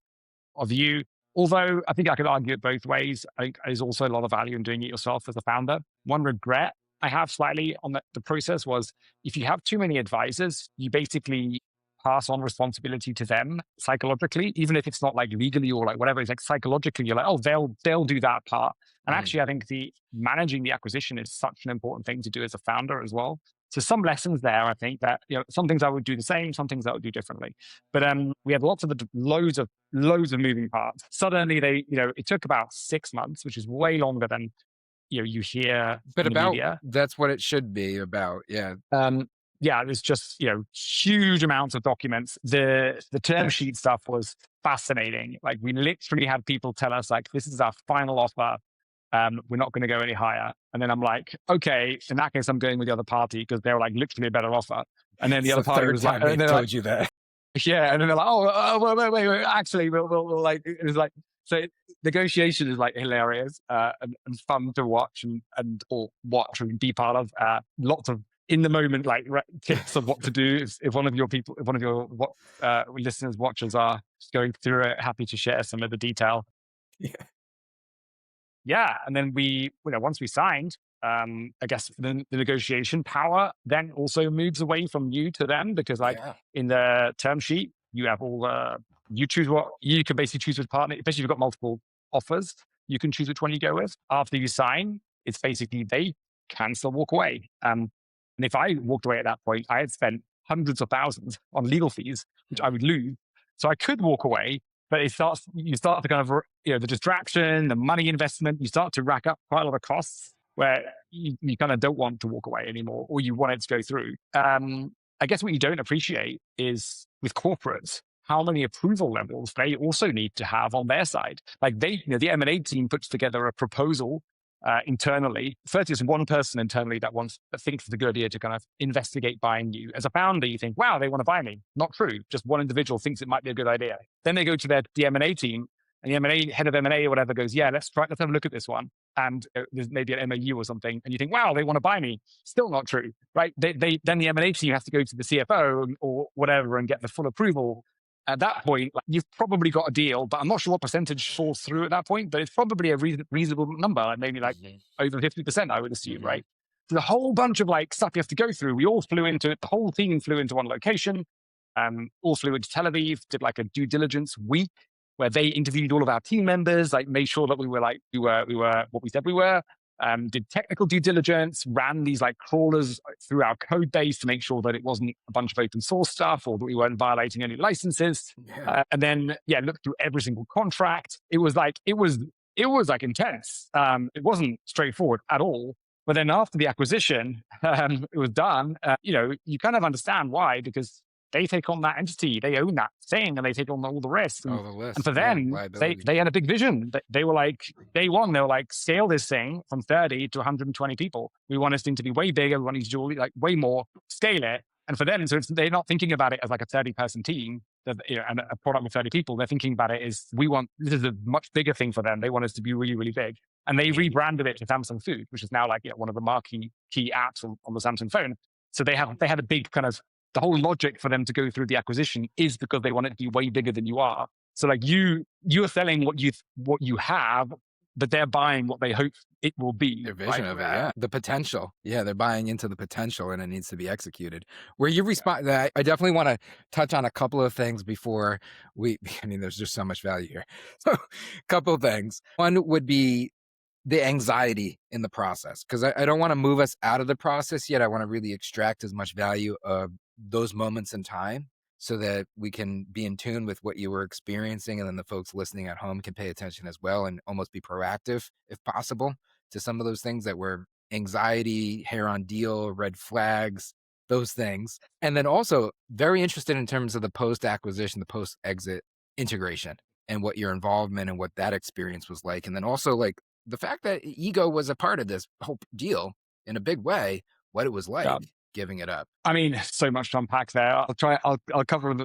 of you. Although I think I could argue it both ways. I think there's also a lot of value in doing it yourself as a founder. One regret I have slightly on the process was if you have too many advisors, you basically pass on responsibility to them psychologically, even if it's not like legally or like whatever. It's like psychologically, you're like, oh, they'll do that part. And Mm. actually, I think the managing the acquisition is such an important thing to do as a founder as well. So some lessons there, I think that some things I would do the same, some things I would do differently. But we had loads of moving parts. Suddenly, it took about 6 months, which is way longer than you hear But in the about media. that's what it should be about. Yeah. Yeah, there's just huge amounts of documents. The term sheet stuff was fascinating. Like we literally had people tell us like, this is our final offer. We're not going to go any higher. And then I'm like, okay, in that case, I'm going with the other party because they're like literally a better offer. And then the It's other the party third was like, time and they've they're like, told you that. yeah, and then they're like, wait, actually, we'll like, it was like, so negotiation is like hilarious and fun to watch or watch and be part of. Lots of in the moment like tips of what to do. If one of your listeners, watchers are just going through it, happy to share some of the detail. Yeah. Yeah, and then once we signed, I guess the negotiation power then also moves away from you to them because like Yeah. in the term sheet, you have you choose what you can basically choose which partner, especially if you've got multiple offers, you can choose which one you go with. After you sign, it's basically they can still walk away. And if I walked away at that point, I had spent hundreds of thousands on legal fees, which I would lose. So I could walk away, but you start to kind of, the distraction, the money investment, you start to rack up quite a lot of costs where you kind of don't want to walk away anymore, or you want it to go through. I guess what you don't appreciate is with corporates, how many approval levels they also need to have on their side. Like the M&A team puts together a proposal internally. First, there's one person internally that thinks it's a good idea to kind of investigate buying you. As a founder, you think, wow, they want to buy me. Not true. Just one individual thinks it might be a good idea. Then they go to the M&A team, and the M&A head of M&A or whatever goes, yeah, let's have a look at this one. And there's maybe an MOU or something, and you think, wow, they want to buy me. Still not true, right? Then the M&A team has to go to the CFO or whatever and get the full approval. At that point, like, you've probably got a deal, but I'm not sure what percentage falls through at that point, but it's probably a reasonable number, like maybe like over 50%, I would assume, right? There's a whole bunch of like stuff you have to go through. We all flew into it. The whole team flew into one location, all flew into Tel Aviv, did like a due diligence week where they interviewed all of our team members, like made sure that we were what we said we were. Did technical due diligence, ran these like crawlers through our code base to make sure that it wasn't a bunch of open source stuff or that we weren't violating any licenses. Yeah. And then, looked through every single contract. It was like intense. It wasn't straightforward at all. But then after the acquisition, it was done. You kind of understand why, because they take on that entity, they own that thing, and they take on all the risk. And, the list. and for them, they had a big vision. They were like, day one, they were like, scale this thing from 30 to 120 people. We want this thing to be way bigger. We want it to do like way more, scale it. And for them, so they're not thinking about it as like a 30-person team and a product with 30 people. They're thinking about it as this is a much bigger thing for them. They want us to be really, really big. And they rebranded it to Samsung Food, which is now like one of the marquee key apps on the Samsung phone. So they had a big kind of, the whole logic for them to go through the acquisition is because they want it to be way bigger than you are. So like you're selling what you have, but they're buying what they hope it will be. Their vision of it, yeah. The potential. Yeah, they're buying into the potential and it needs to be executed. Where you respond, I definitely want to touch on a couple of things before I mean, there's just so much value here. So, a couple of things. One would be the anxiety in the process, because I don't want to move us out of the process yet. I want to really extract as much value of those moments in time so that we can be in tune with what you were experiencing, and then the folks listening at home can pay attention as well and almost be proactive if possible to some of those things that were anxiety, hair on deal, red flags, those things. And then also very interested in terms of the post acquisition, the post exit integration, and what your involvement and what that experience was like. And then also like the fact that ego was a part of this whole deal in a big way, what it was like giving it up. I mean, so much to unpack there. I'll cover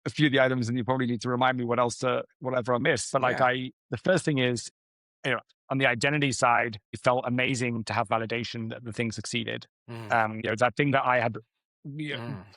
a few of the items, and you probably need to remind me whatever I missed. But the first thing is, on the identity side, it felt amazing to have validation that the thing succeeded. That thing that I had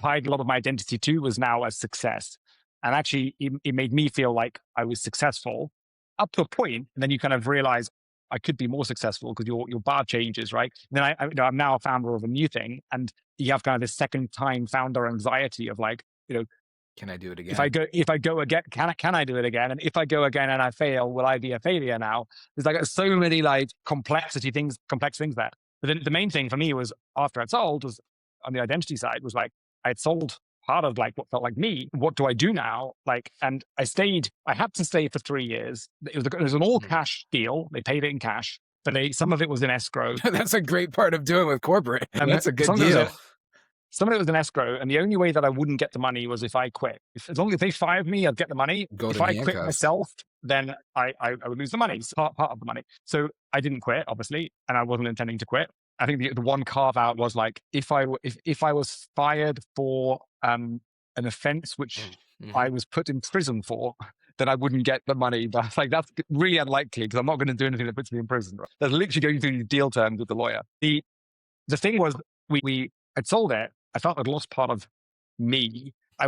tied a lot of my identity to was now a success. And actually, it made me feel like I was successful up to a point, and then you kind of realize I could be more successful because your bar changes, right? And then I'm now a founder of a new thing, and you have kind of this second time founder anxiety of like, can I do it again? If I go again, can I do it again? And if I go again and I fail, will I be a failure now? There's like so many like complex things there. But then the main thing for me was after I'd sold was on the identity side was like I'd sold part of like what felt like me. What do I do now? Like, and I had to stay for 3 years. It was an all cash deal. They paid it in cash, but some of it was in escrow. That's a great part of doing with corporate. That's a good deal. Some of it was in escrow, and the only way that I wouldn't get the money was if I quit. As long as they fired me, I'd get the money. If I quit myself, then I would lose the money, part of the money. So I didn't quit, obviously, and I wasn't intending to quit. I think the one carve out was like if I was fired for an offense which I was put in prison for, then I wouldn't get the money. But like that's really unlikely because I'm not going to do anything that puts me in prison. Right? That's literally going through deal terms with the lawyer. The thing was I'd sold it. I felt I'd lost part of me. I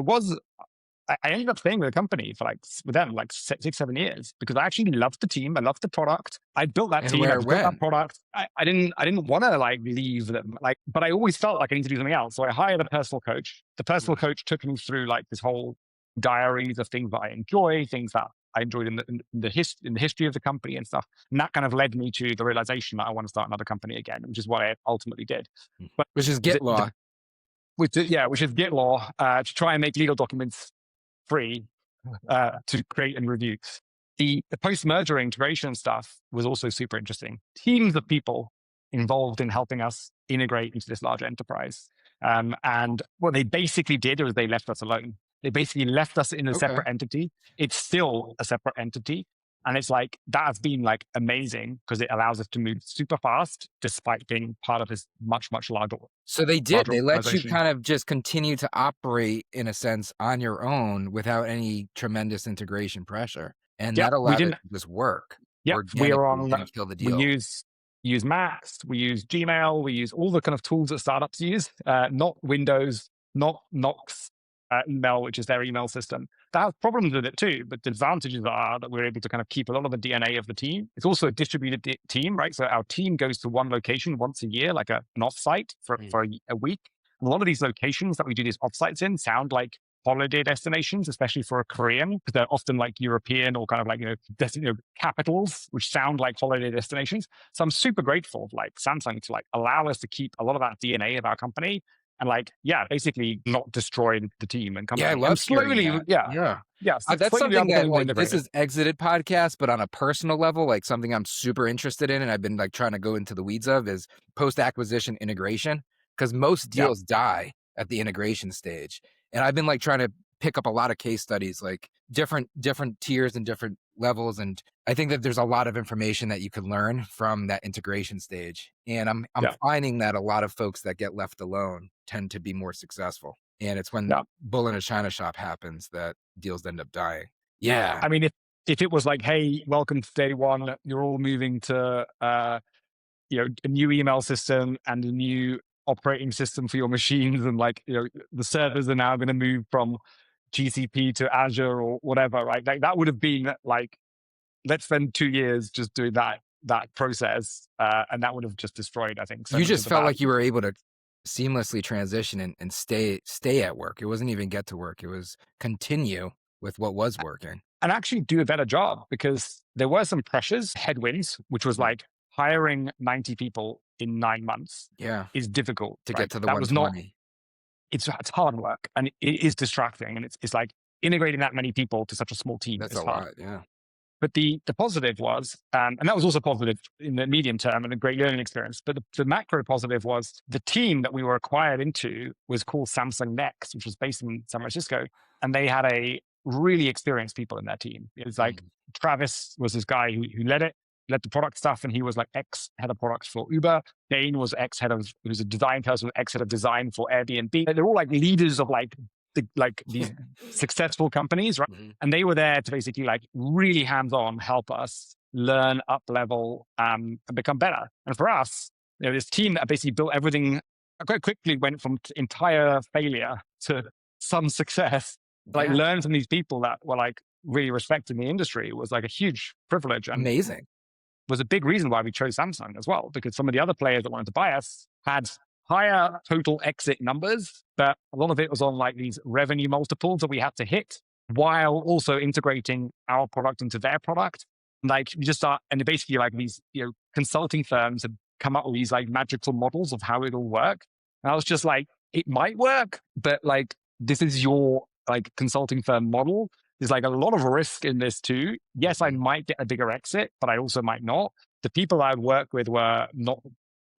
ended up staying with the company for with them 6, 7 years because I actually loved the team. I loved the product. I built that team. I built that product. I didn't want to leave them. But I always felt like I need to do something else. So I hired a personal coach. The personal coach took me through this whole diaries of things that I enjoy, things that I enjoyed in the history of the company and stuff. And that kind of led me to the realization that I want to start another company again, which is what I ultimately did. But which is GitLaw. Which is GitLaw to try and make legal documents free to create and review. The post-merger integration stuff was also super interesting. Teams of people involved in helping us integrate into this large enterprise. And what they basically did was they left us alone. They basically left us in a separate entity. It's still a separate entity. And it's that has been amazing because it allows us to move super fast despite being part of this much, much larger. So they let you kind of just continue to operate in a sense on your own without any tremendous integration pressure. And that allowed it to just work. Yeah, we are on, kill the deal. We use Macs, we use Gmail, we use all the kind of tools that startups use, not Windows, not Knox, email, which is their email system. That has problems with it too, but the advantages are that we're able to kind of keep a lot of the DNA of the team. It's also a distributed team, right? So our team goes to one location once a year, like an offsite for a week. And a lot of these locations that we do these offsites in sound like holiday destinations, especially for a Korean, because they're often European or kind of capitals, which sound like holiday destinations. So I'm super grateful of Samsung to allow us to keep a lot of that DNA of our company. And basically not destroying the team and company. Yeah, I love slowly. Yeah. So that's something that this is Exited podcast, but on a personal level, something I'm super interested in, and I've been trying to go into the weeds of is post-acquisition integration, because most deals die at the integration stage. And I've been trying to pick up a lot of case studies, different tiers and different levels. And I think that there's a lot of information that you could learn from that integration stage. And I'm finding that a lot of folks that get left alone tend to be more successful. And it's when bull in a china shop happens that deals end up dying. Yeah. I mean, if it was hey, welcome to day one, you're all moving to a new email system and a new operating system for your machines, and the servers are now going to move from GCP to Azure or whatever, right? That would have been let's spend 2 years just doing that. that process, and that would have just destroyed, I think, so You much of just the felt like you value. were able to seamlessly transition and stay at work. It wasn't even get to work. It was continue with what was working. And actually do a better job, because there were some pressures, headwinds, which was Mhm. like hiring 90 people in 9 months Yeah, is difficult, to get right? to the That was not, 120. it's hard work, and it is distracting. And it's like integrating that many people to such a small team That's is a hard. lot, yeah. But the positive was, and that was also positive in the medium term and a great learning experience. But the macro positive was the team that we were acquired into was called Samsung Next, which was based in San Francisco. And they had a really experienced people in their team. It was like Mhm. Travis was this guy who led it, led the product stuff, and he was like ex head of products for Uber. Dane was ex head of, who was a design person, ex head of design for Airbnb. They're all like leaders of these successful companies, right? Mhm. And they were there to basically like really hands-on help us learn, up level, and become better. And for us, this team that basically built everything quite quickly went from entire failure to some success. Like Yeah, learn from these people that were like really respected in the industry was like a huge privilege, and amazing. was a big reason why we chose Samsung as well, because some of the other players that wanted to buy us had higher total exit numbers, but a lot of it was on like these revenue multiples that we had to hit while also integrating our product into their product. Like you just start, and basically like these, consulting firms have come up with these like magical models of how it'll work. And I was just like, it might work, but like, this is your like consulting firm model. There's like a lot of risk in this too. Yes, I Mhm. might get a bigger exit, but I also might not. The people I would work with were not,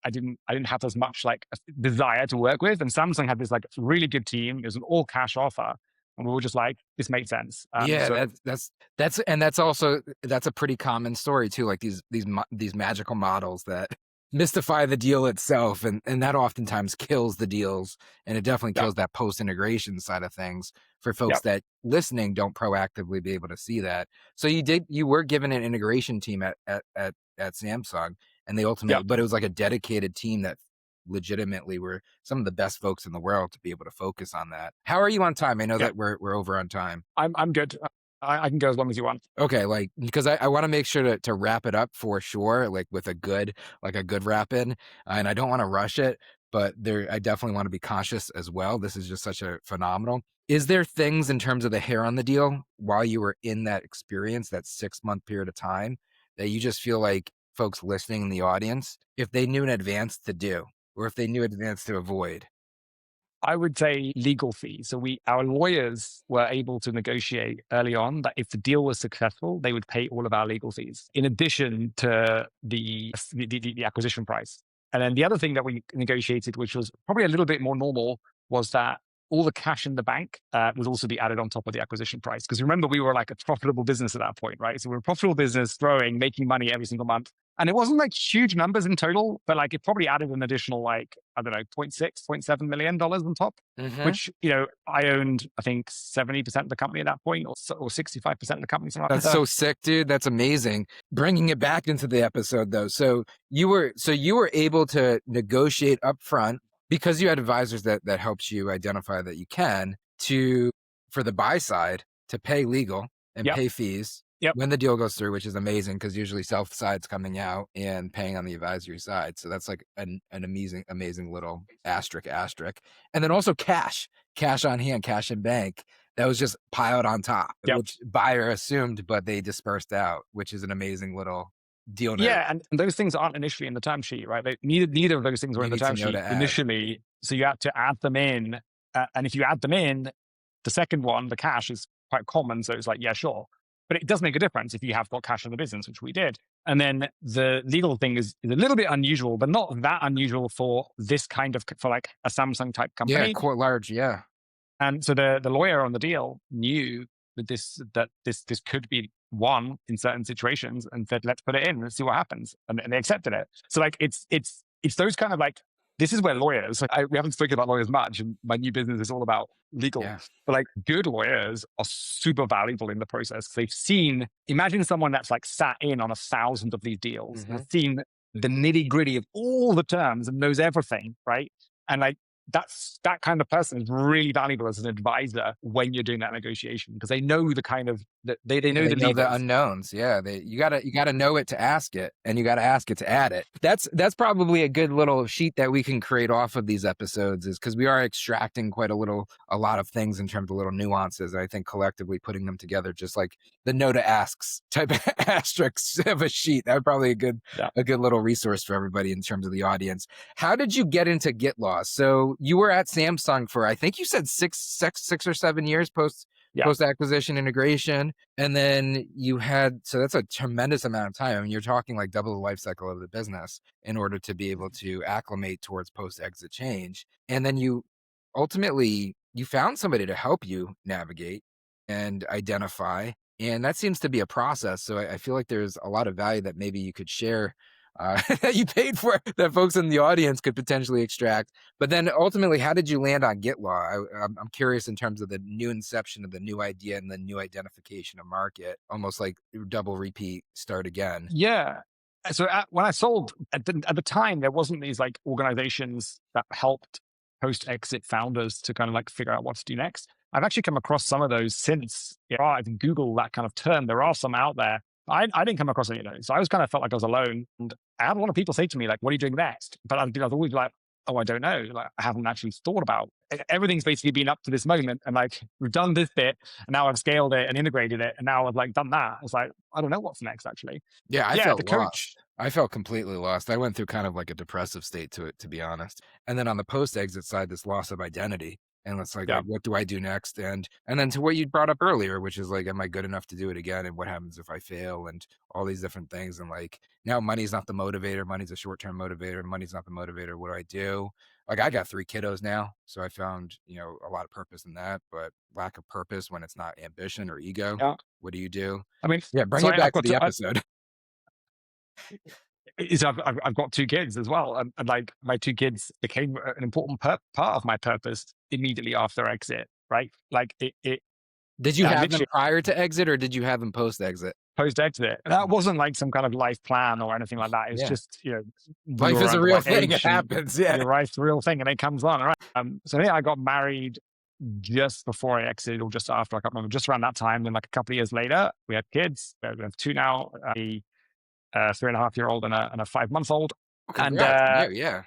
I didn't have as much like desire to work with. And Samsung had this like really good team. It was an all cash offer. And we were just like, this makes sense. Yeah, So that's also that's a pretty common story too, like these magical models that mystify the deal itself, and that oftentimes kills the deals, and it definitely yeah, kills that post-integration side of things for yeah, folks that listening don't proactively be able to see that. So you were given an integration team at Samsung, and they yeah, ultimately, but it was like a dedicated team that legitimately were some of the best folks in the world to be able to focus on that. How are you on time? I know yeah. that we're over on time. I'm good. I can go as long as you want. Okay, like because I want to make sure to wrap it up for sure, like with a good wrap in, and I don't want to rush it, but there I definitely want to be conscious as well. This is just such a phenomenal. Is there things in terms of the hair on the deal while you were in that experience, that 6 month period of time, that you just feel like folks listening in the audience, if they knew in advance to do, or if they knew in advance to avoid? I would say legal fees. So our lawyers were able to negotiate early on that if the deal was successful, they would pay all of our legal fees in addition to the acquisition price. And then the other thing that we negotiated, which was probably a little bit more normal, was that all the cash in the bank would also be added on top of the acquisition price. Because remember, we were like a profitable business at that point, right? So we were a profitable business, growing, making money every single month. And it wasn't like huge numbers in total, but like it probably added an additional like, I don't know, 0.6 on top, Hmm. which, I owned, I think 70% of the company at that point, or 65% of the company, something like That's that. so sick, dude. That's amazing. Bringing it back into the episode though. So you were able to negotiate up front because you had advisors that helped you identify that you can to for the buy side to pay legal and Yep. pay fees Yep. when the deal goes through, which is amazing because usually sell side's coming out and paying on the advisory side. So that's like an amazing little asterisk. And then also cash on hand, cash in bank that was just piled on top, Yep. which buyer assumed, but they dispersed out, which is an amazing little deal note Yeah, and those things aren't initially in the term sheet, right? Neither of those things were you in the need to term know to sheet add. initially. So you have to add them in. And if you add them in, the second one, the cash, is quite common. So it's like, yeah, sure. But it does make a difference if you have got cash in the business, which we did. And then the legal thing is a little bit unusual, but not that unusual for this kind of, for like a Samsung type Yeah, company. quite large. Yeah. And so the lawyer on the deal knew that this could be one in certain situations, and said, let's put it in and see what happens. And they accepted it. So like it's those kind of like, this is where lawyers, like we haven't spoken about lawyers much, and my new business is all about legal. Yeah. But like good lawyers are super valuable in the process. They've seen, imagine someone that's like sat in on 1,000 of these deals and Hmm. has seen the nitty gritty of all the terms and knows everything, right? And like that kind of person is really valuable as an advisor when you're doing that negotiation, because they know the kind of they Yeah, know they the know the levers. unknowns. Yeah, you gotta know it to ask it, and you gotta ask it to add it. That's probably a good little sheet that we can create off of these episodes, is because we are extracting a lot of things in terms of little nuances. And I think collectively putting them together, just like the no to asks type of asterisks of a sheet, that would probably Yeah. a good little resource for everybody in terms of the audience. How did you get into GitLaw? So you were at Samsung for, I think you said six or 7 years Yeah. post acquisition integration. And then so that's a tremendous amount of time. I mean, you're talking like double the life cycle of the business in order to be able to acclimate towards post exit change. And then you found somebody to help you navigate and identify. And that seems to be a process. So I feel like there's a lot of value that maybe you could share, that you paid for, that folks in the audience could potentially extract. But then ultimately, how did you land on GitLaw? I'm curious in terms of the new inception of the new idea and the new identification of market, almost like double repeat, start again. Yeah. So when I sold at the time, there wasn't these like organizations that helped post-exit founders to kind of like figure out what to do next. I've actually come across some of those since. I can Google that kind of term. There are some out there. I didn't come across any of those. So I was kind of felt like I was alone. And I had a lot of people say to me, like, what are you doing next? But I was always like, oh, I don't know. Like, I haven't actually thought about everything's basically been up to this moment. And like, we've done this bit and now I've scaled it and integrated it. And now I've like done that. It's like, I don't know what's next actually. Yeah, I Yeah, felt the coach. lost. I felt completely lost. I went through kind of like a depressive state to it, to be honest. And then on the post exit side, this loss of identity. And it's like, Yeah. what do I do next? And then to what you brought up earlier, which is like, am I good enough to do it again? And what happens if I fail? And all these different things. And like, now money's not the motivator. Money's a short-term motivator. Money's not the motivator. What do I do? Like, I got 3 kiddos now. So I found, a lot of purpose in that, but lack of purpose when it's not ambition or ego. Yeah. What do you do? I mean, Yeah, bring so it I've back to got the episode. I've got 2 kids as well, and like my 2 kids became an important part of my purpose immediately after exit, right? Like it Did you I have them literally prior to exit, or did you have them post exit? post exit. And that wasn't like some kind of life plan or anything like that. It was Yeah. just we Life were is around a the real right thing. It age, and happens. Yeah. you're right, it's a real thing, and it comes on. All right. So yeah, I got married just before I exited, or just after. I can't remember. Just around that time. Then like a couple of years later, we had kids. We have 2 now. A 3.5-year-old and a 5-month-old. Oh, And congrats. Yeah.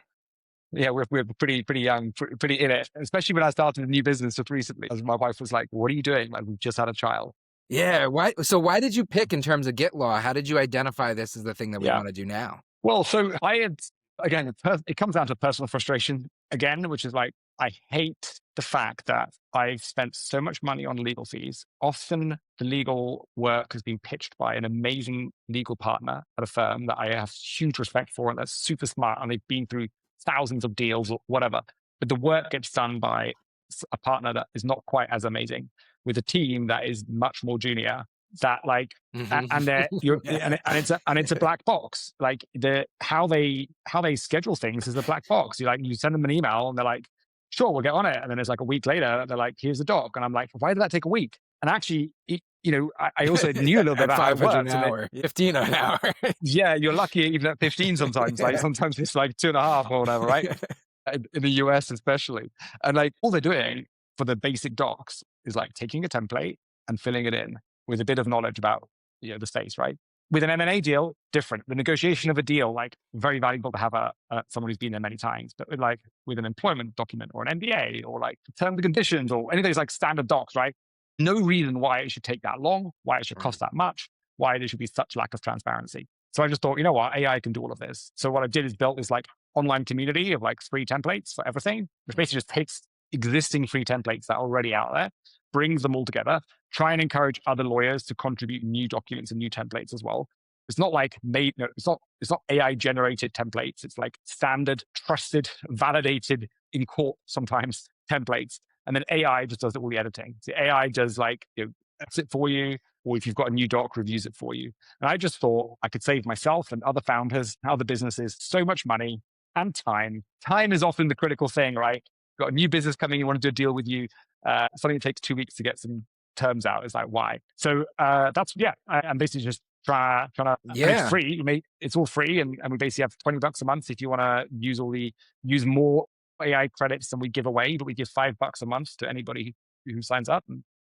yeah, we're pretty young, pretty in it. Especially when I started a new business just recently, as my wife was like, "What are you doing? Like, we've just had a child." Yeah. Why did you pick in terms of GitLaw? How did you identify this as the thing that we Yeah. want to do now? Well, so I had, again, it comes down to personal frustration again, which is like, I hate the fact that I've spent so much money on legal fees. Often the legal work has been pitched by an amazing legal partner at a firm that I have huge respect for, and that's super smart. And they've been through thousands of deals or whatever. But the work gets done by a partner that is not quite as amazing, with a team that is much more junior, that like, and they're and it's a black box. Like how they schedule things is a black box. You send them an email and they're like, sure, we'll get on it. And then it's like a week later, they're like, here's the doc. And I'm like, why did that take a week? And actually, I also knew a little bit At about how it 500 works. an hour, 15 an hour. Yeah, you're lucky even at 15 sometimes. Like sometimes it's like 2.5 or whatever, right? In the US especially. And like all they're doing for the basic docs is like taking a template and filling it in with a bit of knowledge about the space, right? With an M&A deal, different. The negotiation of a deal, like very valuable to have someone who's been there many times. But with an employment document or an NDA or like terms and conditions or any of those like standard docs, right? No reason why it should take that long, why it should cost that much, why there should be such lack of transparency. So I just thought, you know what, AI can do all of this. So what I did is built this like online community of like free templates for everything, which basically just takes existing free templates that are already out there, brings them all together, try and encourage other lawyers to contribute new documents and new templates as well. It's not like it's not AI generated templates. It's like standard, trusted, validated in court sometimes templates. And then AI just does all the editing. So AI does edits it for you, or if you've got a new doc, reviews it for you. And I just thought I could save myself and other founders, other businesses, so much money and time. Time is often the critical thing, right? You've got a new business coming, you want to do a deal with you. Something that takes 2 weeks to get some terms out. It's like, why? So I'm basically just trying to, and it's free. It's all free. And we basically have $20 a month if you want to use more AI credits than we give away, but we give $5 a month to anybody who signs up.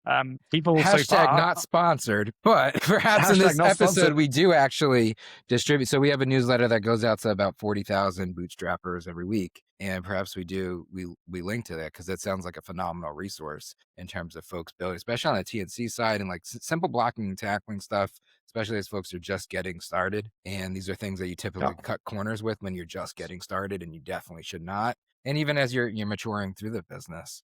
And people so Hashtag far, not sponsored, but perhaps in hashtag this not episode, sponsored. we do actually distribute. So we have a newsletter that goes out to about 40,000 bootstrappers every week. And perhaps we link to that because that sounds like a phenomenal resource in terms of folks building, especially on the TNC side and like simple blocking and tackling stuff, especially as folks are just getting started. And these are things that you typically Yeah. cut corners with when you're just getting started, and you definitely should not. And even as you're maturing through the business.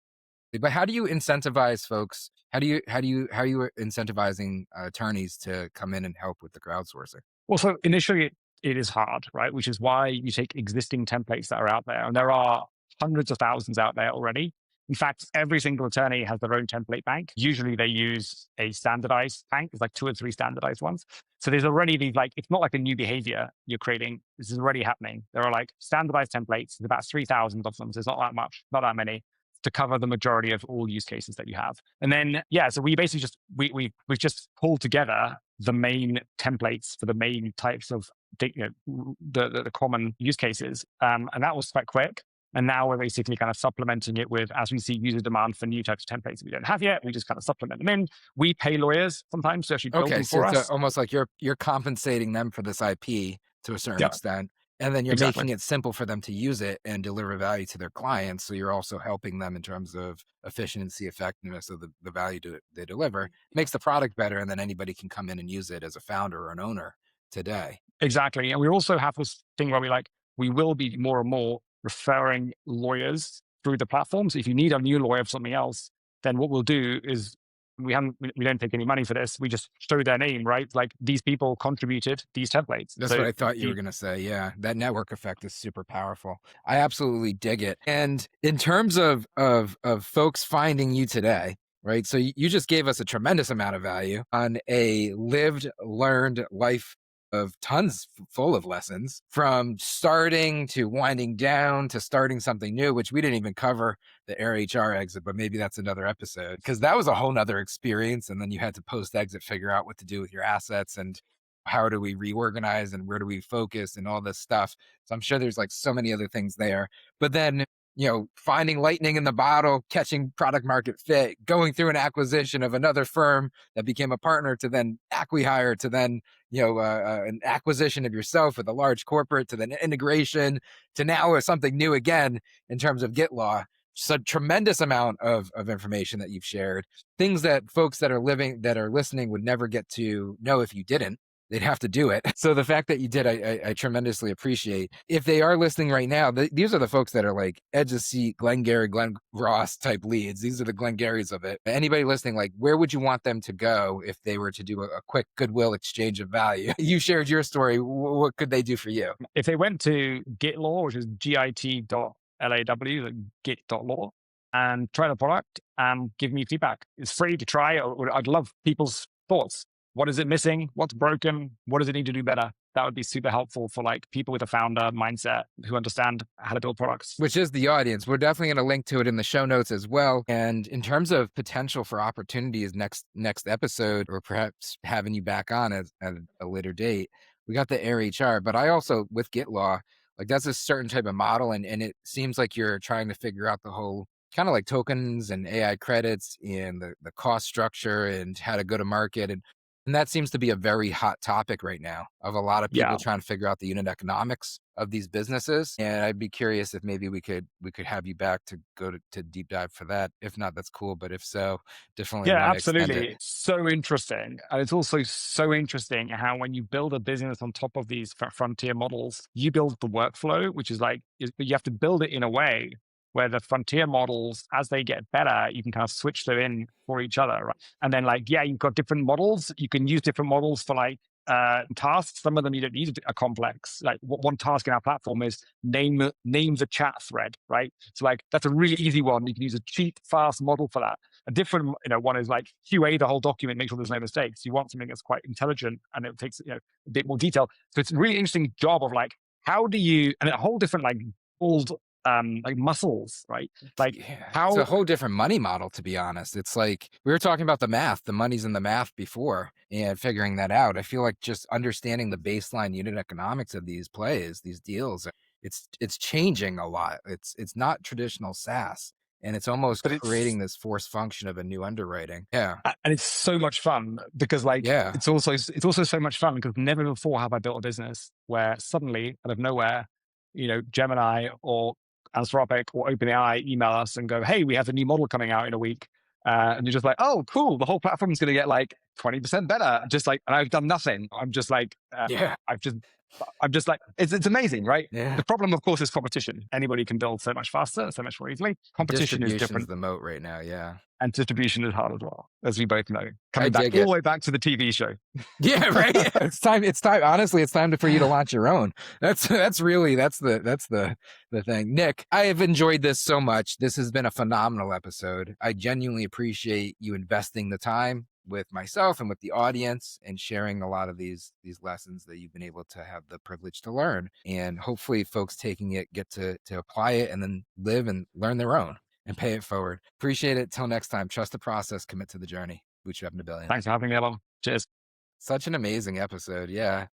But how do you incentivize folks? How are you incentivizing attorneys to come in and help with the crowdsourcing? Well, so initially it is hard, right? Which is why you take existing templates that are out there, and there are hundreds of thousands out there already. In fact, every single attorney has their own template bank. Usually they use a standardized bank. There's like 2 or 3 standardized ones. So there's already these, like, it's not like a new behavior you're creating. This is already happening. There are like standardized templates. There's about 3,000 of them. So it's not that much, not that many to cover the majority of all use cases that you have. And then, yeah, so we basically just, we've just pulled together the main templates for the main types of the common use cases. And that was quite quick. And now we're basically kind of supplementing it with, as we see user demand for new types of templates that we don't have yet, we just kind of supplement them in. We pay lawyers sometimes to actually build Okay, them so for it's us. almost like you're compensating them for this IP to a certain Yeah, extent, and then you're exactly. making it simple for them to use it and deliver value to their clients. So you're also helping them in terms of efficiency, effectiveness of the value they deliver. Makes the product better, and then anybody can come in and use it as a founder or an owner today. Exactly. And we also have this thing where we will be more and more referring lawyers through the platform. So if you need a new lawyer for something else, then what we'll do is we don't take any money for this. We just show their name, right? Like, these people contributed these templates. That's So what I thought you were the, going to say. Yeah, that network effect is super powerful. I absolutely dig it. And in terms of folks finding you today, right? So you just gave us a tremendous amount of value on a lived, learned life of tons full of lessons, from starting to winding down to starting something new, which we didn't even cover the AirHR exit, but maybe that's another episode because that was a whole nother experience. And then you had to post exit figure out what to do with your assets and how do we reorganize and where do we focus and all this stuff. So I'm sure there's like so many other things there. But then, finding lightning in the bottle, catching product market fit, going through an acquisition of another firm that became a partner to then acqui-hire to then, an acquisition of yourself with a large corporate to then integration to now something new again in terms of GitLaw. Just a tremendous amount of information that you've shared, things that folks that are listening would never get to know if you didn't. They'd have to do it. So the fact that you did, I tremendously appreciate. If they are listening right now, these are the folks that are like edge of seat, Glengarry, Glenn Ross type leads. These are the Glengarrys of it. Anybody listening, like, where would you want them to go if they were to do a quick goodwill exchange of value? You shared your story. What could they do for you? if they went to GitLaw, which is git.law, like git.law, and try the product and give me feedback. It's free to try. I'd love people's thoughts. What is it missing? What's broken? What does it need to do better? That would be super helpful for like people with a founder mindset who understand how to build products. Which is the audience. We're definitely going to link to it in the show notes as well. And in terms of potential for opportunities next episode, or perhaps having you back on at a later date, we got the AirHR. But I also, with GitLaw, like, that's a certain type of model. And it seems like you're trying to figure out the whole kind of like tokens and AI credits and the cost structure and how to go to market. And that seems to be a very hot topic right now of a lot of Yeah. people trying to figure out the unit economics of these businesses. And I'd be curious if maybe we could have you back to go to deep dive for that. If not, that's cool. But if so, definitely Yeah, want to extend it. absolutely. It's so interesting. And it's also so interesting how when you build a business on top of these frontier models, you build the workflow, which is like, you have to build it in a way where the frontier models, as they get better, you can kind of switch them in for each other. Right? And then like, yeah, you've got different models. You can use different models for like tasks. Some of them you don't need a complex. Like one task in our platform is name the chat thread, right? So like that's a really easy one. You can use a cheap, fast model for that. A different, one is like QA the whole document, make sure there's no mistakes. You want something that's quite intelligent and it takes a bit more detail. So it's a really interesting job of like, how do you, and a whole different like old like muscles, right? Like Yeah, it's a how, whole different money model, to be honest. It's like we were talking about the math, the money's in the math before, and figuring that out. I feel like just understanding the baseline unit economics of these plays, these deals, it's changing a lot. It's not traditional SaaS, and it's almost But it's creating this force function of a new underwriting. Yeah. and it's so much fun because like Yeah. it's also so much fun because never before have I built a business where suddenly out of nowhere, Gemini or Anthropic or OpenAI email us and go, hey, we have a new model coming out in a week. And you're just like, oh, cool. The whole platform's going to get like 20% better. Just like, and I've done nothing. I'm just like, Yeah. I'm just like, it's amazing, right? Yeah. The problem, of course, is competition. Anybody can build so much faster, so much more easily. Competition is Distribution's different, the moat right now. Yeah. and distribution is hard as well, as we both know. I Coming back dig all it. the way back to the TV show. Yeah, right. It's time. It's time. Honestly, it's time for you to launch your own. That's the thing. Nick, I have enjoyed this so much. This has been a phenomenal episode. I genuinely appreciate you investing the time with myself and with the audience and sharing a lot of these lessons that you've been able to have the privilege to learn. And hopefully folks taking it get to apply it and then live and learn their own and pay it forward. Appreciate it. Till next time, trust the process, commit to the journey. Bootstrapping to billion. Thanks for having me along. Cheers. Such an amazing episode. Yeah.